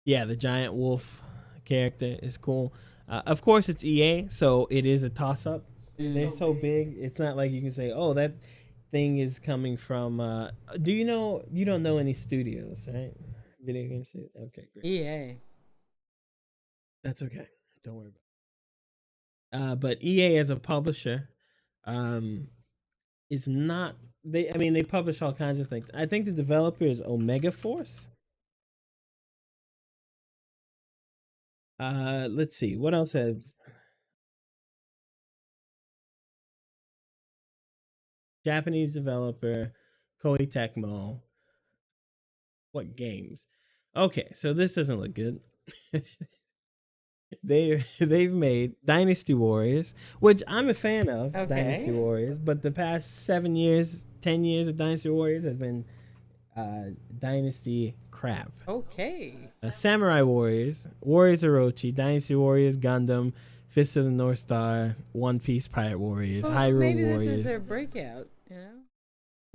Yeah, the giant wolf character is cool. Of course, it's EA, so it is a toss-up. They're so big. It's not like you can say, "Oh, that thing is coming from." Do you know? You don't know any studios, right? Video game studios. Okay, great. EA. That's okay. Don't worry about it. But EA as a publisher, is not. I mean, they publish all kinds of things. I think the developer is Omega Force. Let's see. What else have Japanese developer Koei Tecmo? What games? Okay, so this doesn't look good. They've made Dynasty Warriors, which I'm a fan of. Okay. Dynasty Warriors, but the past 7 years, 10 years of Dynasty Warriors has been Dynasty crap. Okay. Samurai Warriors, Warriors Orochi, Dynasty Warriors, Gundam, Fist of the North Star, One Piece Pirate Warriors, Well, Hyrule maybe Warriors. this is their breakout. You know.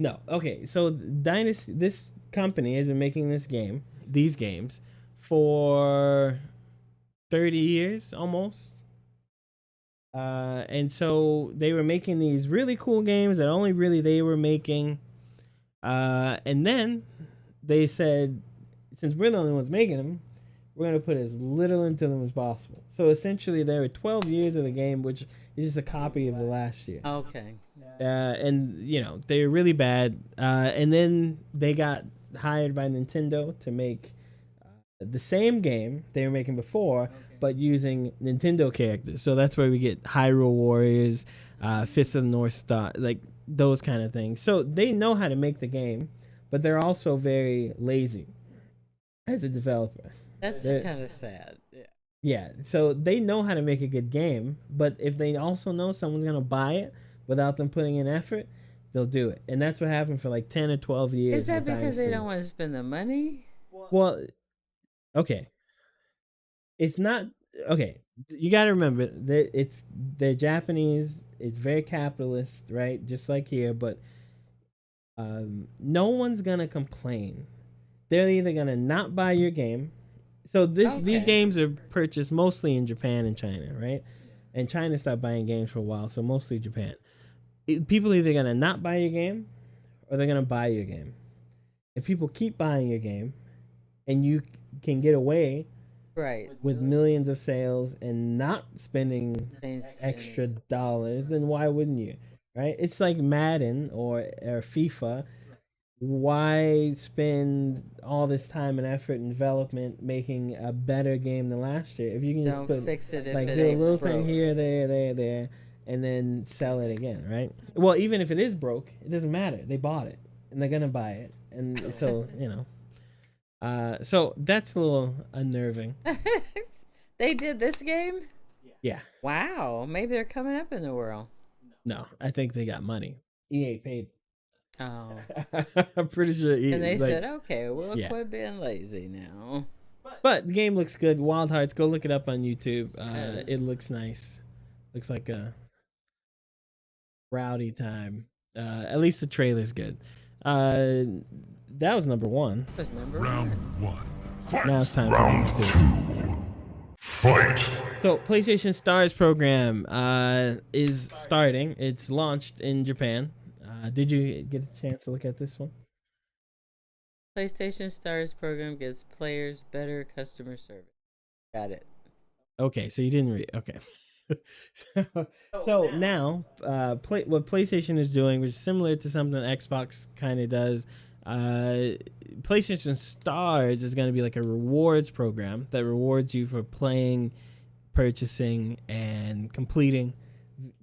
No, okay. So Dynasty, this company has been making these games, for 30 years almost. And so they were making these really cool games that only really they were making. And then they said, since we're the only ones making them, we're going to put as little into them as possible. So essentially, there were 12 years of the game, which is just a copy of the last year. Okay. And, they were really bad. And then they got hired by Nintendo to make the same game they were making before, but using Nintendo characters. So that's where we get Hyrule Warriors, Fist of the North Star, like those kind of things. So they know how to make the game, but they're also very lazy as a developer. That's kind of sad. Yeah. Yeah, so they know how to make a good game, but if they also know someone's going to buy it without them putting in effort, they'll do it. And that's what happened for like 10 or 12 years. Is that with because they Dynasty. don't want to spend the money? Well, okay. It's not okay. You got to remember that they're Japanese. It's very capitalist, right? Just like here, but no one's going to complain. They're either going to not buy your game. So these games are purchased mostly in Japan and China, right? And China stopped buying games for a while, so mostly Japan. People either gonna not buy your game, or they're gonna buy your game. If people keep buying your game, and you can get away Right. with millions of sales and not spending Thanks. extra dollars, then why wouldn't you? Right? It's like Madden or FIFA. Why spend all this time and effort and development making a better game than last year if you can just Don't put fix it if like it do a ain't little broke. thing here, there, and then sell it again, right? Well, even if it is broke, it doesn't matter. They bought it and they're gonna buy it, and so so that's a little unnerving. They did this game? Yeah, Wow. Maybe they're coming up in the world. no, I think they got money. EA paid. Oh. I'm pretty sure EA. And they like, said, okay, we'll yeah. quit being lazy now. But the game looks good. Wild Hearts, go look it up on YouTube. Yes. It looks nice. Looks like a rowdy time. At least the trailer's good. That was number one. That's number Round one. one. Fight. Now it's time for Round number two. two. Fight. So PlayStation Stars program is starting. It's launched in Japan. Did you get a chance to look at this one? PlayStation Stars program gives players better customer service. Got it. Okay, so you didn't read. Okay. so, so now, what PlayStation is doing, which is similar to something Xbox kind of does, PlayStation Stars is going to be like a rewards program that rewards you for playing, purchasing, and completing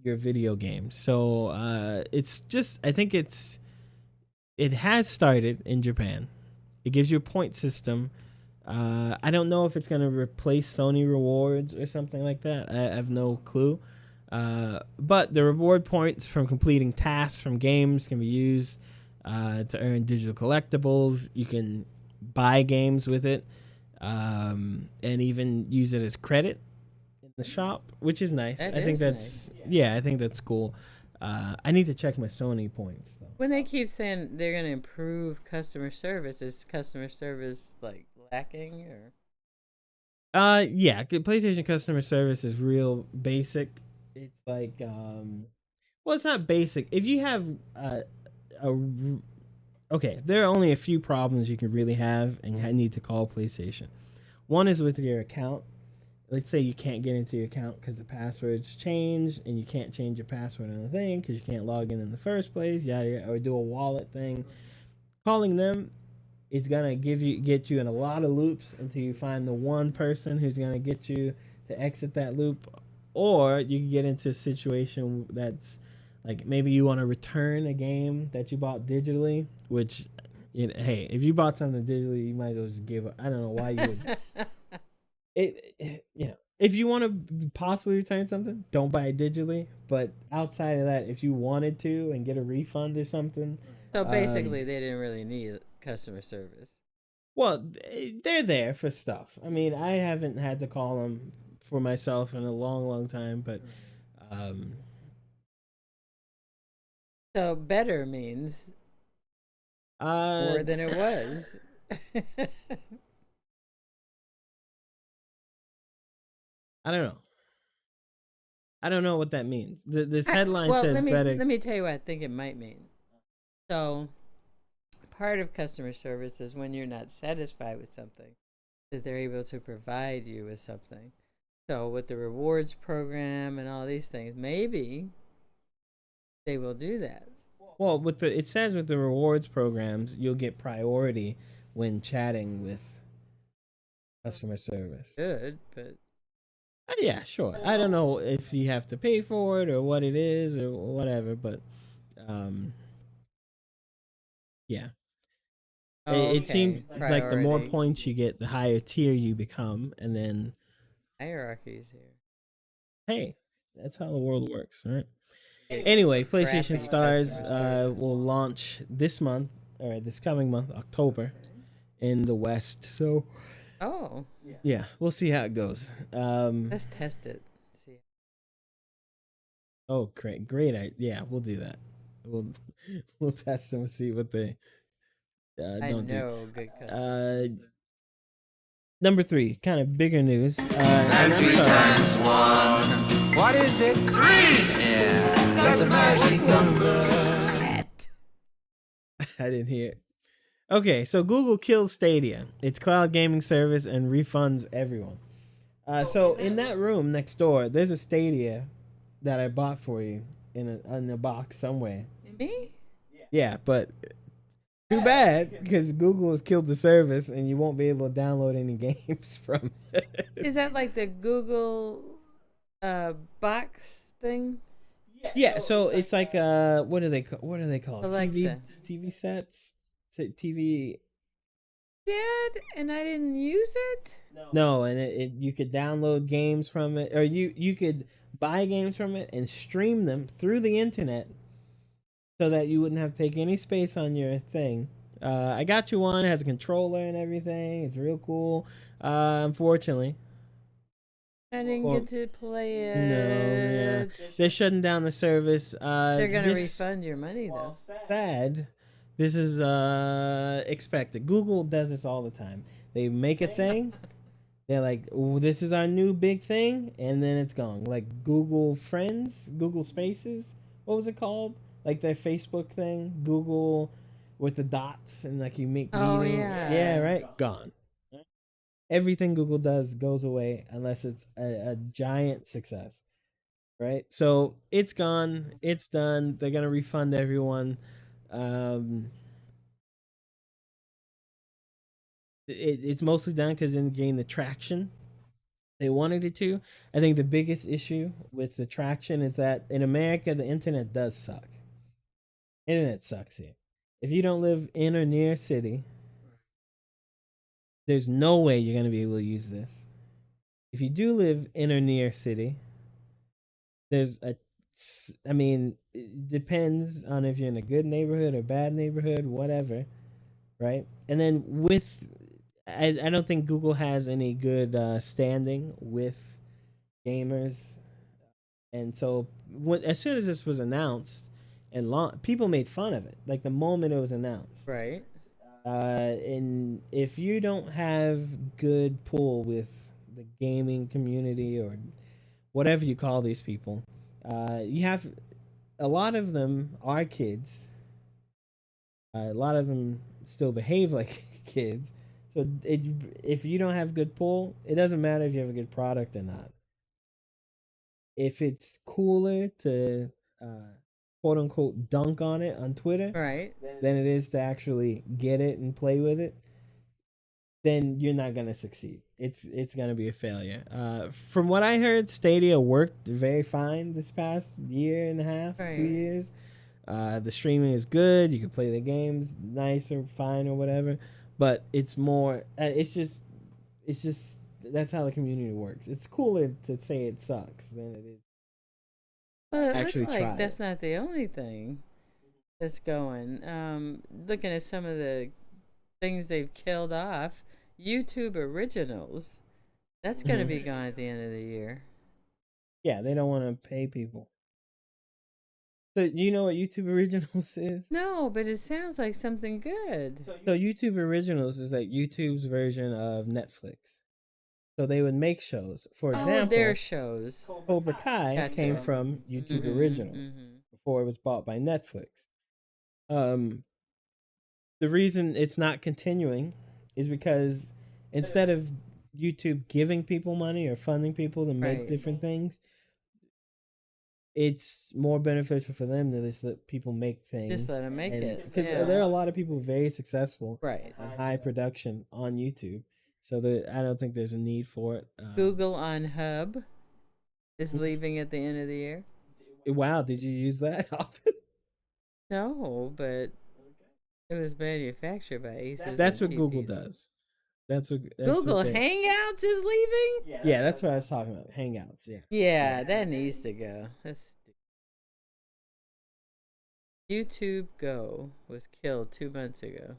your video games. So it's just, I think it has started in Japan. It gives you a point system. I don't know if it's going to replace Sony Rewards or something like that. I have no clue. But the reward points from completing tasks from games can be used to earn digital collectibles. You can buy games with it, and even use it as credit in the shop, which is nice. That I think is that's nice. yeah, I think that's cool. I need to check my Sony points though. When they keep saying they're going to improve customer service, is customer service like lacking or? Yeah, PlayStation customer service is real basic. It's like, well, it's not basic. If you have a, okay, there are only a few problems you can really have and need to call PlayStation. One is with your account. Let's say you can't get into your account because the password's changed and you can't change your password on the thing because you can't log in the first place, yada, or do a wallet thing. Calling them, it's gonna get you in a lot of loops until you find the one person who's gonna get you to exit that loop, or you can get into a situation that's like maybe you want to return a game that you bought digitally, which, hey, if you bought something digitally, you might as well just give up. I don't know why you would. If you want to possibly return something, don't buy it digitally. But outside of that, if you wanted to and get a refund or something, So basically, they didn't really need customer service. well, they're there for stuff. I mean, I haven't had to call them for myself in a long, long time, but um, So better means more than it was. I don't know. I don't know what that means. This headline well, says better. let me tell you what I think it might mean. So, part of customer service is when you're not satisfied with something, that they're able to provide you with something. So, with the rewards program and all these things, maybe they will do that. Well, it says with the rewards programs, you'll get priority when chatting with customer service. Good, but Yeah, sure. I don't know if you have to pay for it or what it is or whatever, but um, yeah. It seems like the more priority. points you get, the higher tier you become, and then Hierarchies here. hey, that's how the world works, right? Get Anyway, crappy PlayStation Stars customer service. will launch this month or this coming month, October, in the West. So Oh, yeah, we'll see how it goes. let's test it. See. Oh, great idea. Yeah, we'll do that. We'll we'll test them and see what they I don't do. know good customers. Number 3, kind of bigger news. And I'm three sorry. times one. What is it? 3! Yeah, that's a magic number. I didn't hear it. Okay, so Google killed Stadia, its cloud gaming service, and refunds everyone. So in that room next door, there's a Stadia that I bought for you in a box somewhere. Me? Yeah, but too bad because Google has killed the service and you won't be able to download any games from it. Is that like the Google box thing? Yeah, so it's like what do they call it? Alexa. TV sets, TV. Did and I didn't use it. No, and you could download games from it, or you could buy games from it and stream them through the internet, so that you wouldn't have to take any space on your thing. I got you one. It has a controller and everything. It's real cool. Unfortunately, I didn't Well, get to play it. no, yeah, they're shutting down the service. They're gonna this refund your money though. sad. This is expected. Google does this all the time. They make a thing. They're like, "Oh, this is our new big thing," and then it's gone. Like Google Friends, Google Spaces. What was it called? Like their Facebook thing, Google with the dots and like you make Oh, meeting. yeah. Yeah, right. Gone. Everything Google does goes away unless it's a giant success. right? So it's gone. It's done. They're gonna refund everyone. Um, it's mostly done because it gained the traction they wanted it to. I think the biggest issue with the traction is that in America the internet does suck. Internet sucks here. If you don't live in or near a city, there's no way you're gonna be able to use this. If you do live in or near a city, there's a I mean, it depends on if you're in a good neighborhood or bad neighborhood, whatever, right? And then I don't think Google has any good standing with gamers, and so as soon as this was announced and people made fun of it, like the moment it was announced. Right. And if you don't have good pull with the gaming community or whatever you call these people, you have a lot of them are kids. A lot of them still behave like kids. So if you don't have good pull, it doesn't matter if you have a good product or not. If it's cooler to quote unquote dunk on it on Twitter Right. than it is to actually get it and play with it, then you're not gonna succeed. It's gonna be a failure. From what I heard, Stadia worked very fine this past year and a half, Right. 2 years. The streaming is good. You can play the games nice or fine or whatever. But it's more. It's just that's how the community works. It's cooler to say it sucks than it is Well, it actually looks like try that's it. not the only thing that's going. Looking at some of the things they've killed off, YouTube originals, that's going to Mhm. be gone at the end of the year. Yeah, they don't want to pay people. So you know what YouTube Originals is? No, but it sounds like something good. So YouTube Originals is like YouTube's version of Netflix. So they would make shows. For Oh, their example, shows. Cobra Kai came Gotcha. from YouTube Mm-hmm, Originals mm-hmm. before it was bought by Netflix. Um, the reason it's not continuing is because instead of YouTube giving people money or funding people to make Right. different things, it's more beneficial for them to just let people make things. Just let them make and it. because Yeah. there are a lot of people very successful Right. on high production on YouTube, so I don't think there's a need for it. Google on Hub is leaving at the end of the year. Wow, did you use that often? No, but it was manufactured by Aces. That's and what Google TPs. does. That's Google what they. Hangouts is leaving? Yeah, that's what I was talking about. Hangouts. Yeah. Yeah, that needs to go. YouTube Go was killed 2 months ago.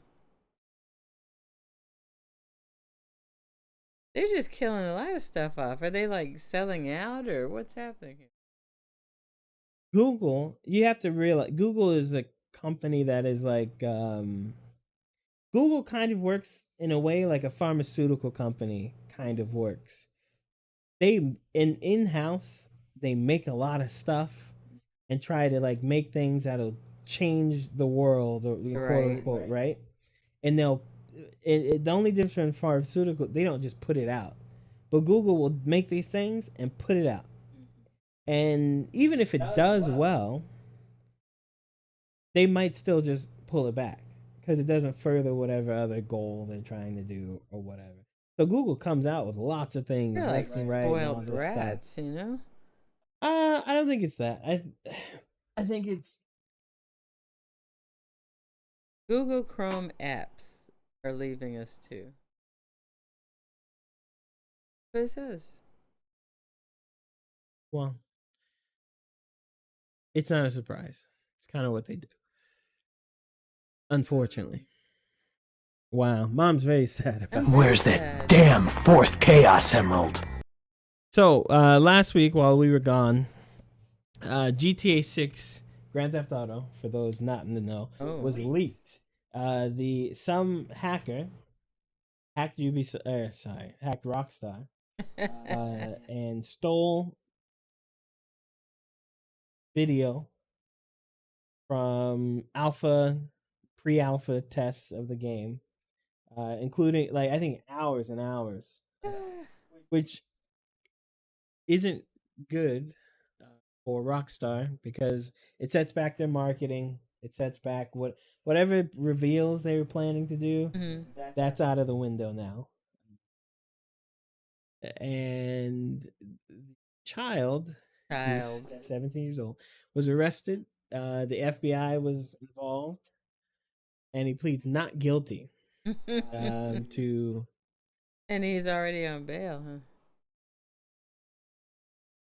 They're just killing a lot of stuff off. Are they like selling out or what's happening here? Google, you have to realize Google is a company that is like Google kind of works in a way like a pharmaceutical company kind of works. They in-house, they make a lot of stuff and try to like make things that'll change the world or quote Right. unquote, right? And the only difference in pharmaceutical, they don't just put it out. But Google will make these things and put it out. And even if it does well, they might still just pull it back because it doesn't further whatever other goal they're trying to do or whatever. So Google comes out with lots of things They're like left and right and all spoiled this stuff. brats, you know? I don't think it's that. I think it's Google Chrome apps are leaving us too. What it says. well, it's not a surprise. It's kind of what they do. Unfortunately. Wow, mom's very sad about I'm that. Where's very that sad. damn fourth Chaos Emerald? So last week while we were gone, GTA 6 Grand Theft Auto, for those not in the know, Oh. was leaked. Some hacker hacked hacked Rockstar and stole video from pre-alpha tests of the game, including like I think hours and hours, which isn't good. for Rockstar because it sets back their marketing. It sets back whatever reveals they were planning to do. Hmm. That's out of the window now. And the child, who's Child. 17 years old, was arrested. The FBI was involved, and he pleads not guilty to. And he's already on bail, huh?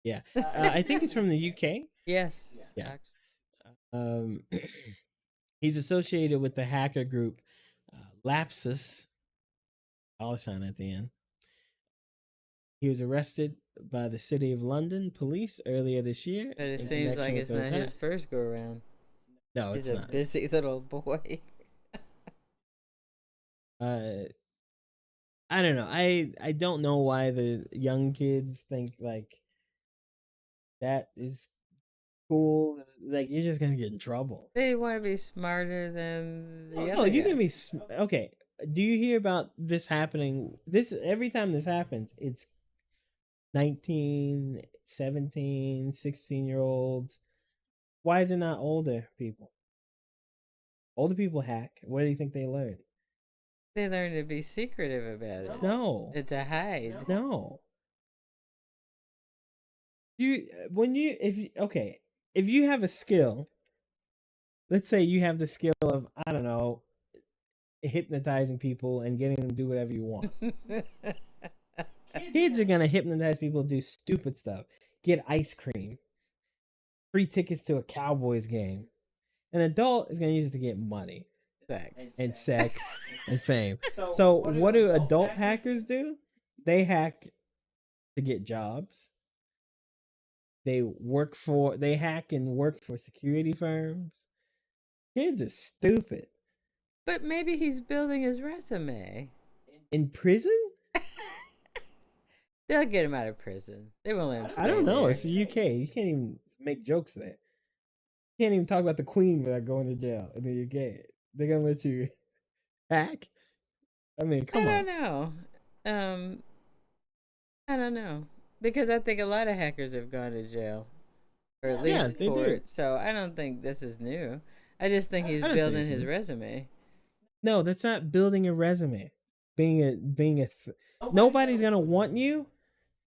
Yeah, I think he's from the UK. Yes. Yeah. Actually. Um, he's associated with the hacker group Lapsus, dollar sign at the end. He was arrested by the City of London police earlier this year. But it in seems like connection with it's those not his hacks. first go around. No, He's it's a not. busy little boy. Uh, I don't know. I don't know why the young kids think like that is cool. Like you're just gonna get in trouble. They want to be smarter than the No, other you can guys. be okay. Do you hear about this happening? This every time this happens, it's 19, 17, 16-year olds. Why is it not older people? Older people hack. What do you think they learn? They learn to be secretive about it. No. And to hide. No. You when you if you, okay, if you have a skill, let's say you have the skill of I don't know, hypnotizing people and getting them to do whatever you want. Kids are gonna hypnotize people to do stupid stuff. Get ice cream, free tickets to a Cowboys game. An adult is gonna use it to get money Sex. and sex and fame. So what do adult hackers do? They hack to get jobs. They hack and work for security firms. Kids are stupid. But maybe he's building his resume. In prison? They'll get him out of prison. They won't let him stay I don't know. there. It's the UK. You can't even make jokes there. You can't even talk about the Queen without going to jail in the UK. They're gonna let you hack. I mean, come I on. don't know. I don't know. Because I think a lot of hackers have gone to jail. Or at Yeah, least they do. court. So I don't think this is new. I just think he's I don't think building it's his new. resume. No, that's not building a resume. Nobody's gonna want you.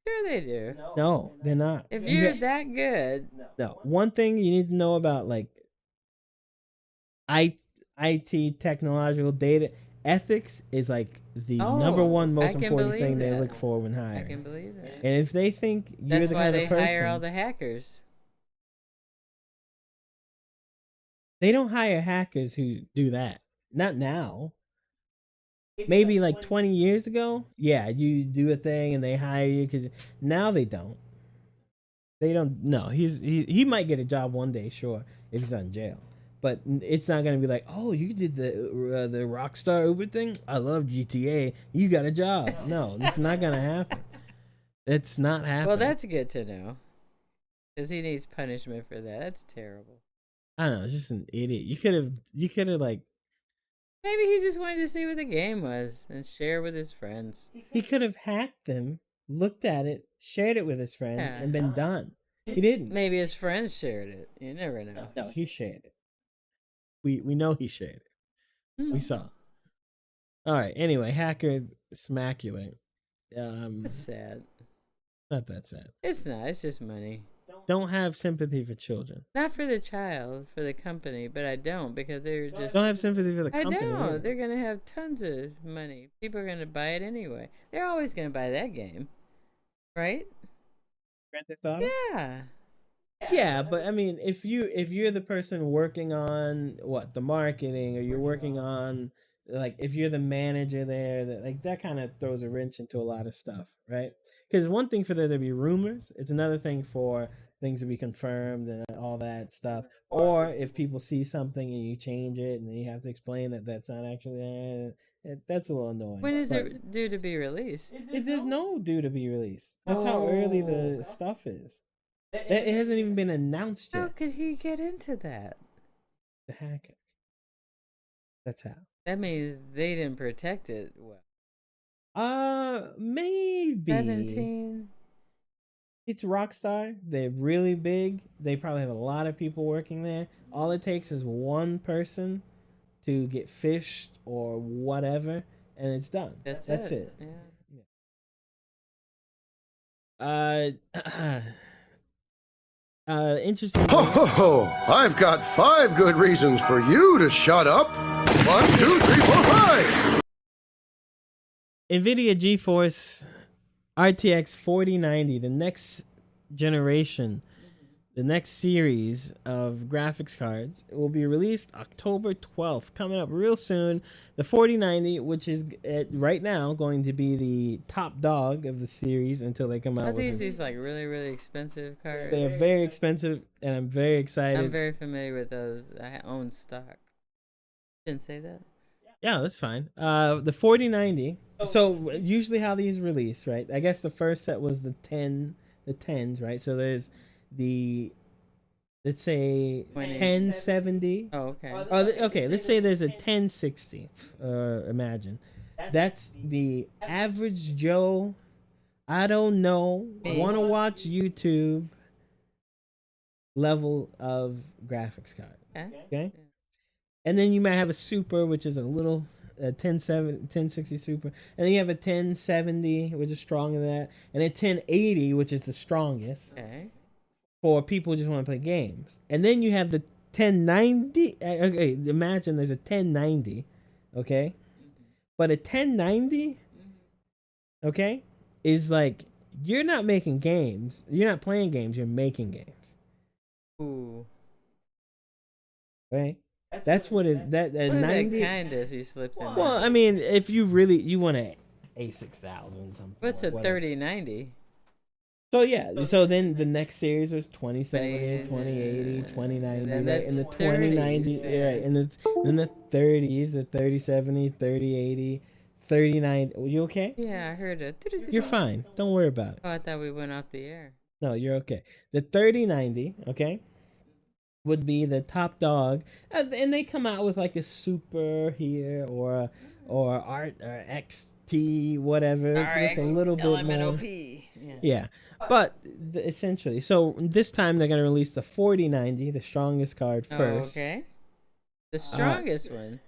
Sure they do. No, they're not. If You you're ha- that good, no, one thing you need to know about like IT technological data ethics is like the number Oh, one I most can important believe thing they that. look for when I hiring. can believe that. And if they think you're That's the why kind they of person, hire all the hackers. they don't hire hackers who do that. Not now. Maybe like 20 years ago, yeah, you do a thing and they hire you because now they don't. They don't. No, he might get a job one day, sure, if he's not in jail. But it's not gonna be like, oh, you did the Rockstar Uber thing. I love GTA. You got a job. No, it's not gonna happen. It's not happening. Well, that's good to know. Because he needs punishment for that. That's terrible. I don't know. It's just an idiot. You could have like Maybe he just wanted to see what the game was and share with his friends. he could have hacked them, looked at it, shared it with his friends, Yeah. and been done. He didn't. Maybe his friends shared it. You never know. No, he shared it. We know he shared it. We saw. All right. Anyway, hacker smaculate. That's sad. Not that sad. It's not. It's just money. Don't have sympathy for children. Not for the child, for the company, but I don't because they're just. Don't have sympathy for the I company. either. don't. They're gonna have tons of money. People are gonna buy it anyway. They're always gonna buy that game, right? Grand Theft Auto? Yeah. Yeah, but I mean, if you're the person working on what the marketing, or you're working on like if you're the manager there, that kind of throws a wrench into a lot of stuff, right? Because one thing for there to be rumors, it's another thing for things to be confirmed and all that stuff. Or if people see something and you change it and you have to explain that that's not actually there, that's a little annoying. When is But it due to be released? if there's no due to be released, that's how early the stuff is. It hasn't even been announced How yet. could he get into that? The hacker. That's how. That means they didn't protect it well. Maybe. 17. It's Rockstar. They're really big. They probably have a lot of people working there. All it takes is one person to get fished or whatever, and it's done. That's it. Yeah. Uh, interesting. Ho, ho, ho! I've got 5 good reasons for you to shut up. 1, 2, 3, 4, 5. NVIDIA GeForce RTX 4090, the next generation, the next series of graphics cards, will be released October 12th, coming up real soon. The 4090, which is right now going to be the top dog of the series until they come out Are with these like really, really expensive cards? They're very expensive, and I'm very excited. I'm very familiar with those. I own stock. Shouldn't say that. Yeah, that's fine. The 4090. So usually how these release, right? I guess the first set was the 10s, right? So there's the, let's say, 1070. Oh, okay. Okay, let's say there's a 1060. Imagine. That's the average Joe, I don't know, want to watch YouTube level of graphics card. Okay? And then you might have a super, which is a little 1060 super, and then you have a 1070, which is stronger than that, and a 1080, which is the strongest for people who just want to play games. And then you have the 1090. Okay, imagine there's a 1090, okay, but a 1090, okay, is like you're not making games, you're not playing games, you're making games. Ooh. Right. That's what it. That what 90. Is that kind of you slipped in. Well, I mean, if you want a 6000 something. What's a 3090? So yeah, so then the next series was 2070, 2080, 2090, right? And the 2090, right? And then the 30s, the 3070, 3080, 3090. You okay? Yeah, I heard it. You're fine. Don't worry about it. Oh, I thought we went off the air. No, you're okay. The 3090, okay, would be the top dog, and they come out with like a super here or art or XT whatever. It's a little bit more. Yeah, but essentially, so this time they're gonna release the 4090, the strongest card first. Okay. The strongest one.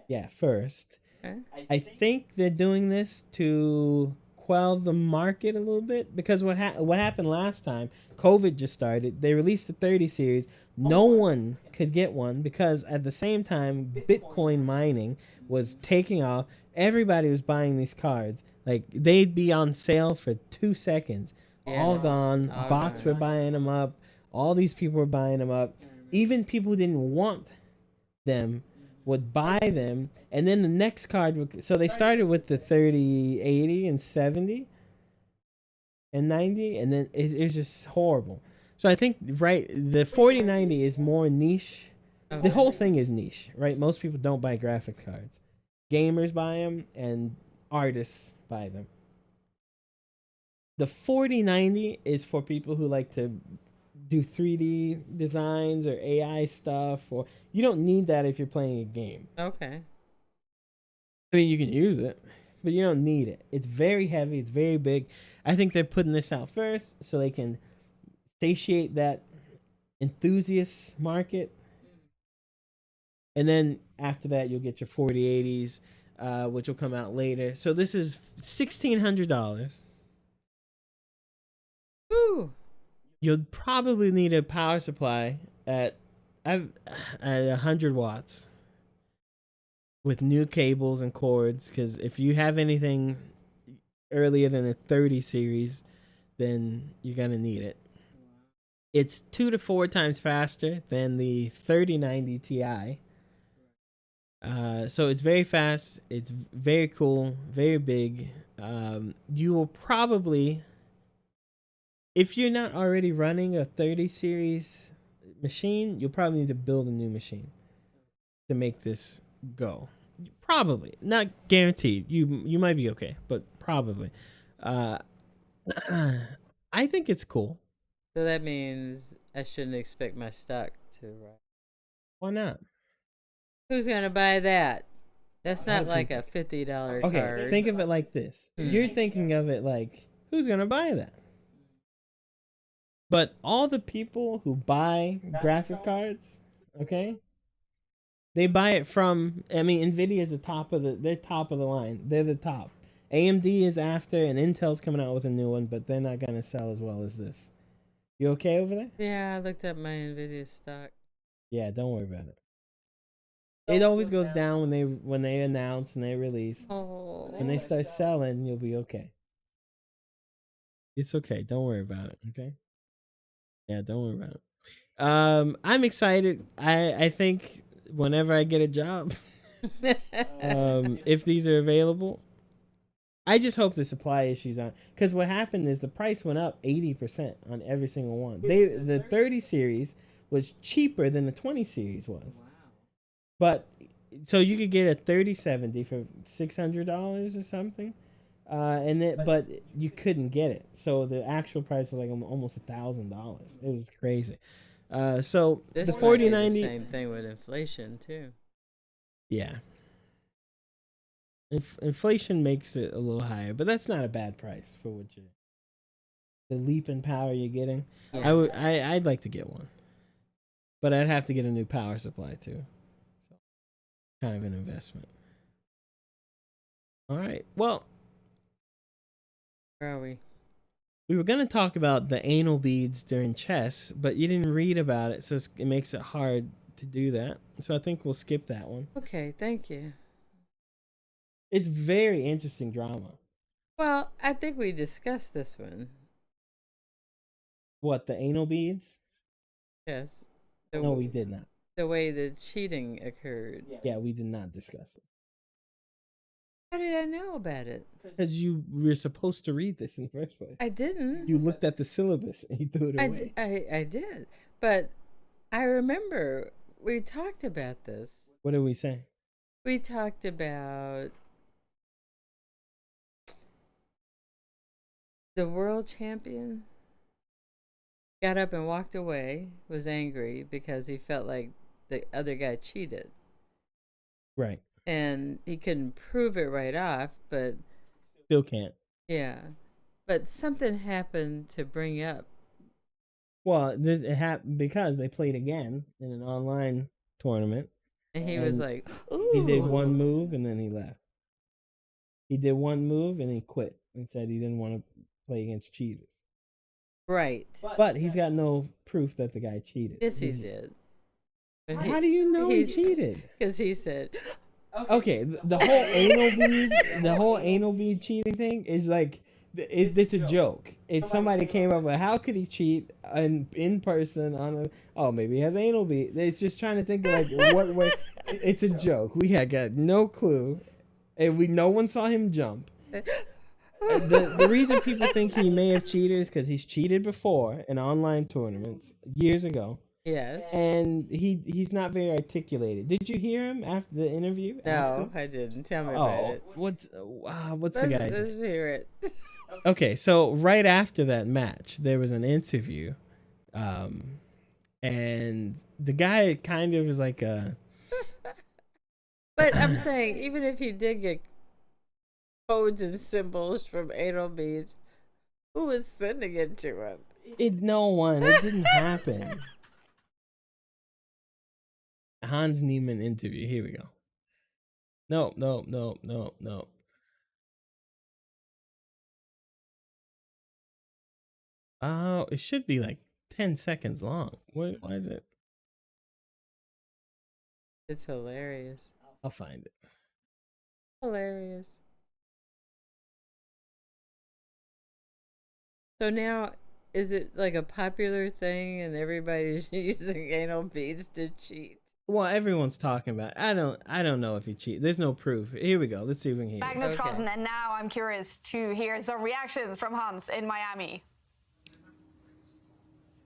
Yeah, first. Okay. I think they're doing this to quell the market a little bit because what happened last time, COVID just started. They released the 30 series. No one could get one because at the same time, Bitcoin mining was taking off. Everybody was buying these cards. Like, they'd be on sale for 2 seconds. Yes. All gone. Bots were buying them up. All these people were buying them up. Even people who didn't want them would buy them. And then the next card so they started with the 30, 80, and 70 and 90, and then it was just horrible. So I think, right, the 4090 is more niche. The whole thing is niche, right? Most people don't buy graphics cards. Gamers buy them, and artists buy them. The 4090 is for people who like to do 3D designs or AI stuff, or you don't need that if you're playing a game. Okay. I mean, you can use it, but you don't need it. It's very heavy. It's very big. I think they're putting this out first so they can satiate that enthusiast market. And then after that, you'll get your 4080s, which will come out later. So this is $1,600. Ooh. You'll probably need a power supply at 100 watts with new cables and cords, because if you have anything earlier than a 30 series, then you're going to need it. It's 2 to 4 times faster than the 3090 Ti. So it's very fast. It's very cool, very big. You will probably, if you're not already running a 30 series machine, you'll probably need to build a new machine to make this go. Probably. Not guaranteed. You might be okay, but probably. I think it's cool. So that means I shouldn't expect my stock to rise. Why not? Who's gonna buy that? That's not like a $50 card. Okay, think of it like this. You're thinking of it like, who's gonna buy that? But all the people who buy graphic cards, okay, they buy it from. I mean, Nvidia is they're top of the line. They're the top. AMD is after, and Intel's coming out with a new one, but they're not gonna sell as well as this. You okay over there? Yeah, I looked up my Nvidia stock. Yeah, don't worry about it. It always goes down when they announce and they release. Oh, When they start selling, you'll be okay. It's okay. Don't worry about it. Okay. Yeah, don't worry about it. I'm excited. I think whenever I get a job, if these are available, I just hope the supply issues on. Because what happened is the price went up 80% on every single one. The 30 series was cheaper than the 20 series was. wow. But so you could get a 3070 for $600 or something, but you couldn't get it. So the actual price was like almost $1,000. It was crazy. So This the might be 4090, the same thing with inflation too. yeah. Inflation makes it a little higher, but that's not a bad price for what the leap in power you're getting. Yeah. I'd like to get one, but I'd have to get a new power supply too. So kind of an investment. All right. Well, Where are we? we were going to talk about the anal beads during chess, but you didn't read about it, so it makes it hard to do that. So I think we'll skip that one. Okay, thank you. It's very interesting drama. Well, I think we discussed this one. What, the anal beads? Yes. No, we did not. The way the cheating occurred. Yeah, we did not discuss it. How did I know about it? Because you were supposed to read this in the first place. I didn't. You looked at the syllabus and you threw it away. I did. But I remember we talked about this. What did we say? We talked about the world champion got up and walked away, was angry because he felt like the other guy cheated. Right. And he couldn't prove it right off, but Still can't. yeah. But something happened to bring up. Well, it happened because they played again in an online tournament. And he was And like, ooh. He did one move and then he left. He did one move and he quit and said he didn't want to play against cheaters. Right. But he's got no proof that the guy cheated. Yes, he did. But How do you know he cheated? Because he said, Okay, the whole anal bead cheating thing is like it's a joke. It's somebody came up with how could he cheat in person on maybe he has anal bead. It's just trying to think of like what way. It's a joke. We had got no clue, and no one saw him jump. The reason people think he may have cheated is because he's cheated before in online tournaments years ago. yes. And he's not very articulated. Did you hear him after the interview? No, I didn't. Tell me about it. What's Let's the guy's? Let's hear it. Okay, so right after that match, there was an interview, and the guy kind of is like a. But I'm saying, even if he did get codes and symbols from anal beads, who was sending it to him? No one. It didn't happen. Hans Niemann interview. Here we go. No. Oh, it should be like 10 seconds long. Why is it? It's hilarious. I'll find it. Hilarious. So now, is it like a popular thing and everybody's using anal beads to cheat? Well, everyone's talking about it. I don't know if he cheated. There's no proof. Here we go. Let's see if we can hear it. Magnus Okay. Carlsen, and now I'm curious to hear some reactions from Hans in Miami.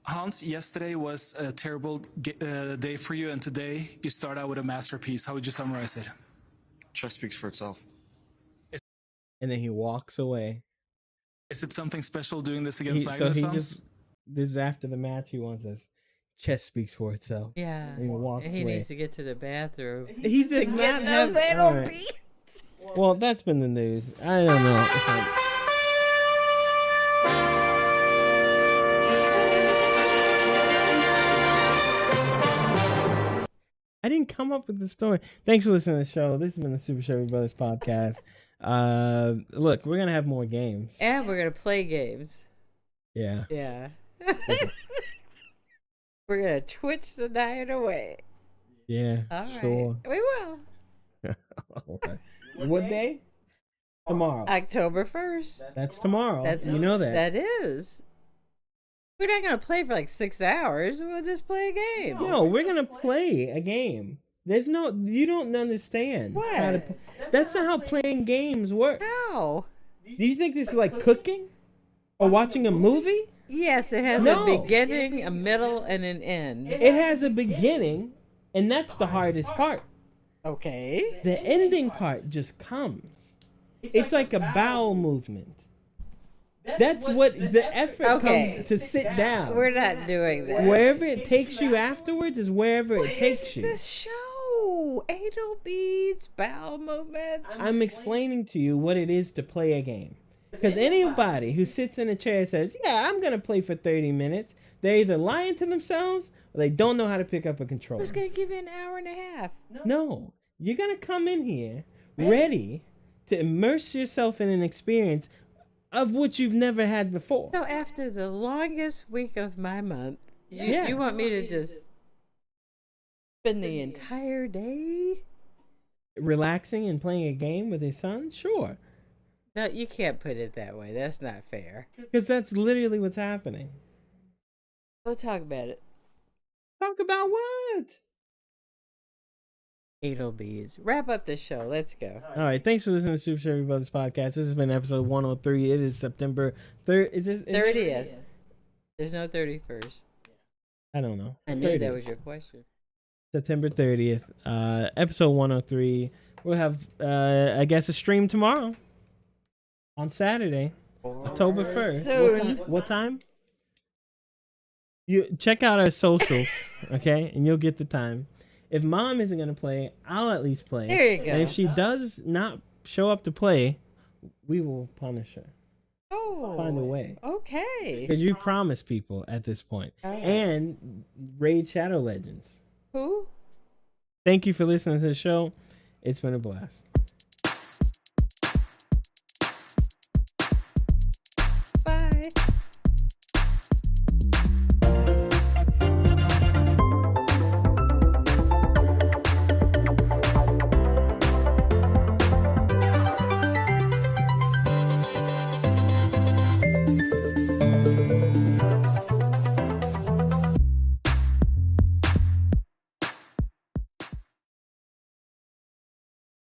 Hans, yesterday was a terrible day for you, and today you start out with a masterpiece. How would you summarize it? Chess speaks for itself. And then he walks away. Is it something special doing this against Magnus, Hans? This is after the match. He wants us. Chess speaks for itself. Yeah. And he walks And he away. needs to get to the bathroom. He does not have anal all right. beads. Well, that's been the news. I don't know if I'm. come up with the story. Thanks for listening to the show. This has been the Super Chevy Brothers podcast. Look, we're gonna have more games. And we're gonna play games. Yeah. Yeah. We're gonna Twitch the night away. Yeah. All right. Sure. We will. Okay. What day? Tomorrow. October 1st. That's tomorrow. That's You know that. That is. We're not gonna play for like 6 hours. We'll just play a game. No, we're gonna play a game. You don't understand. What? That's not how playing games work. How? Do you think this is like cooking? Or watching a movie? Yes, it has No. a beginning, a middle, and an end. It has a beginning, and that's the hardest part. Okay. The ending part just comes. It's like a bowel movement. That's what the effort Okay. comes to sit down. We're not doing that. Wherever it takes you afterwards is wherever it What takes is you. this show? Anal beads, bowel movements. I'm explaining to you what it is to play a game. Because anybody who sits in a chair and says, yeah, I'm going to play for 30 minutes, they're either lying to themselves or they don't know how to pick up a controller. Who's gonna give you an hour and a half? No, you're going to come in here ready to immerse yourself in an experience of which you've never had before. So after the longest week of my month, Yeah. you want me to just spend the entire day? Relaxing and playing a game with his son? Sure. No, you can't put it that way. That's not fair. Because that's literally what's happening. We'll talk about it. Talk about what? Anal beads. Wrap up the show. Let's go. All right. Thanks for listening to Super Chevy Brothers podcast. This has been episode 103. It is September 3rd. Is 30th. There's no 31st. I don't know. I knew 30th. that was your question. September 30th. Episode 103. We'll have, I guess, a stream tomorrow. On Saturday. October 1st. Soon. What time? You check out our socials, okay? And you'll get the time. If mom isn't going to play, I'll at least play. There you go. And if she does not show up to play, we will punish her. Oh. Find a way. Okay. Because you promised people at this point. All right. And Raid Shadow Legends. Who? Thank you for listening to the show. It's been a blast.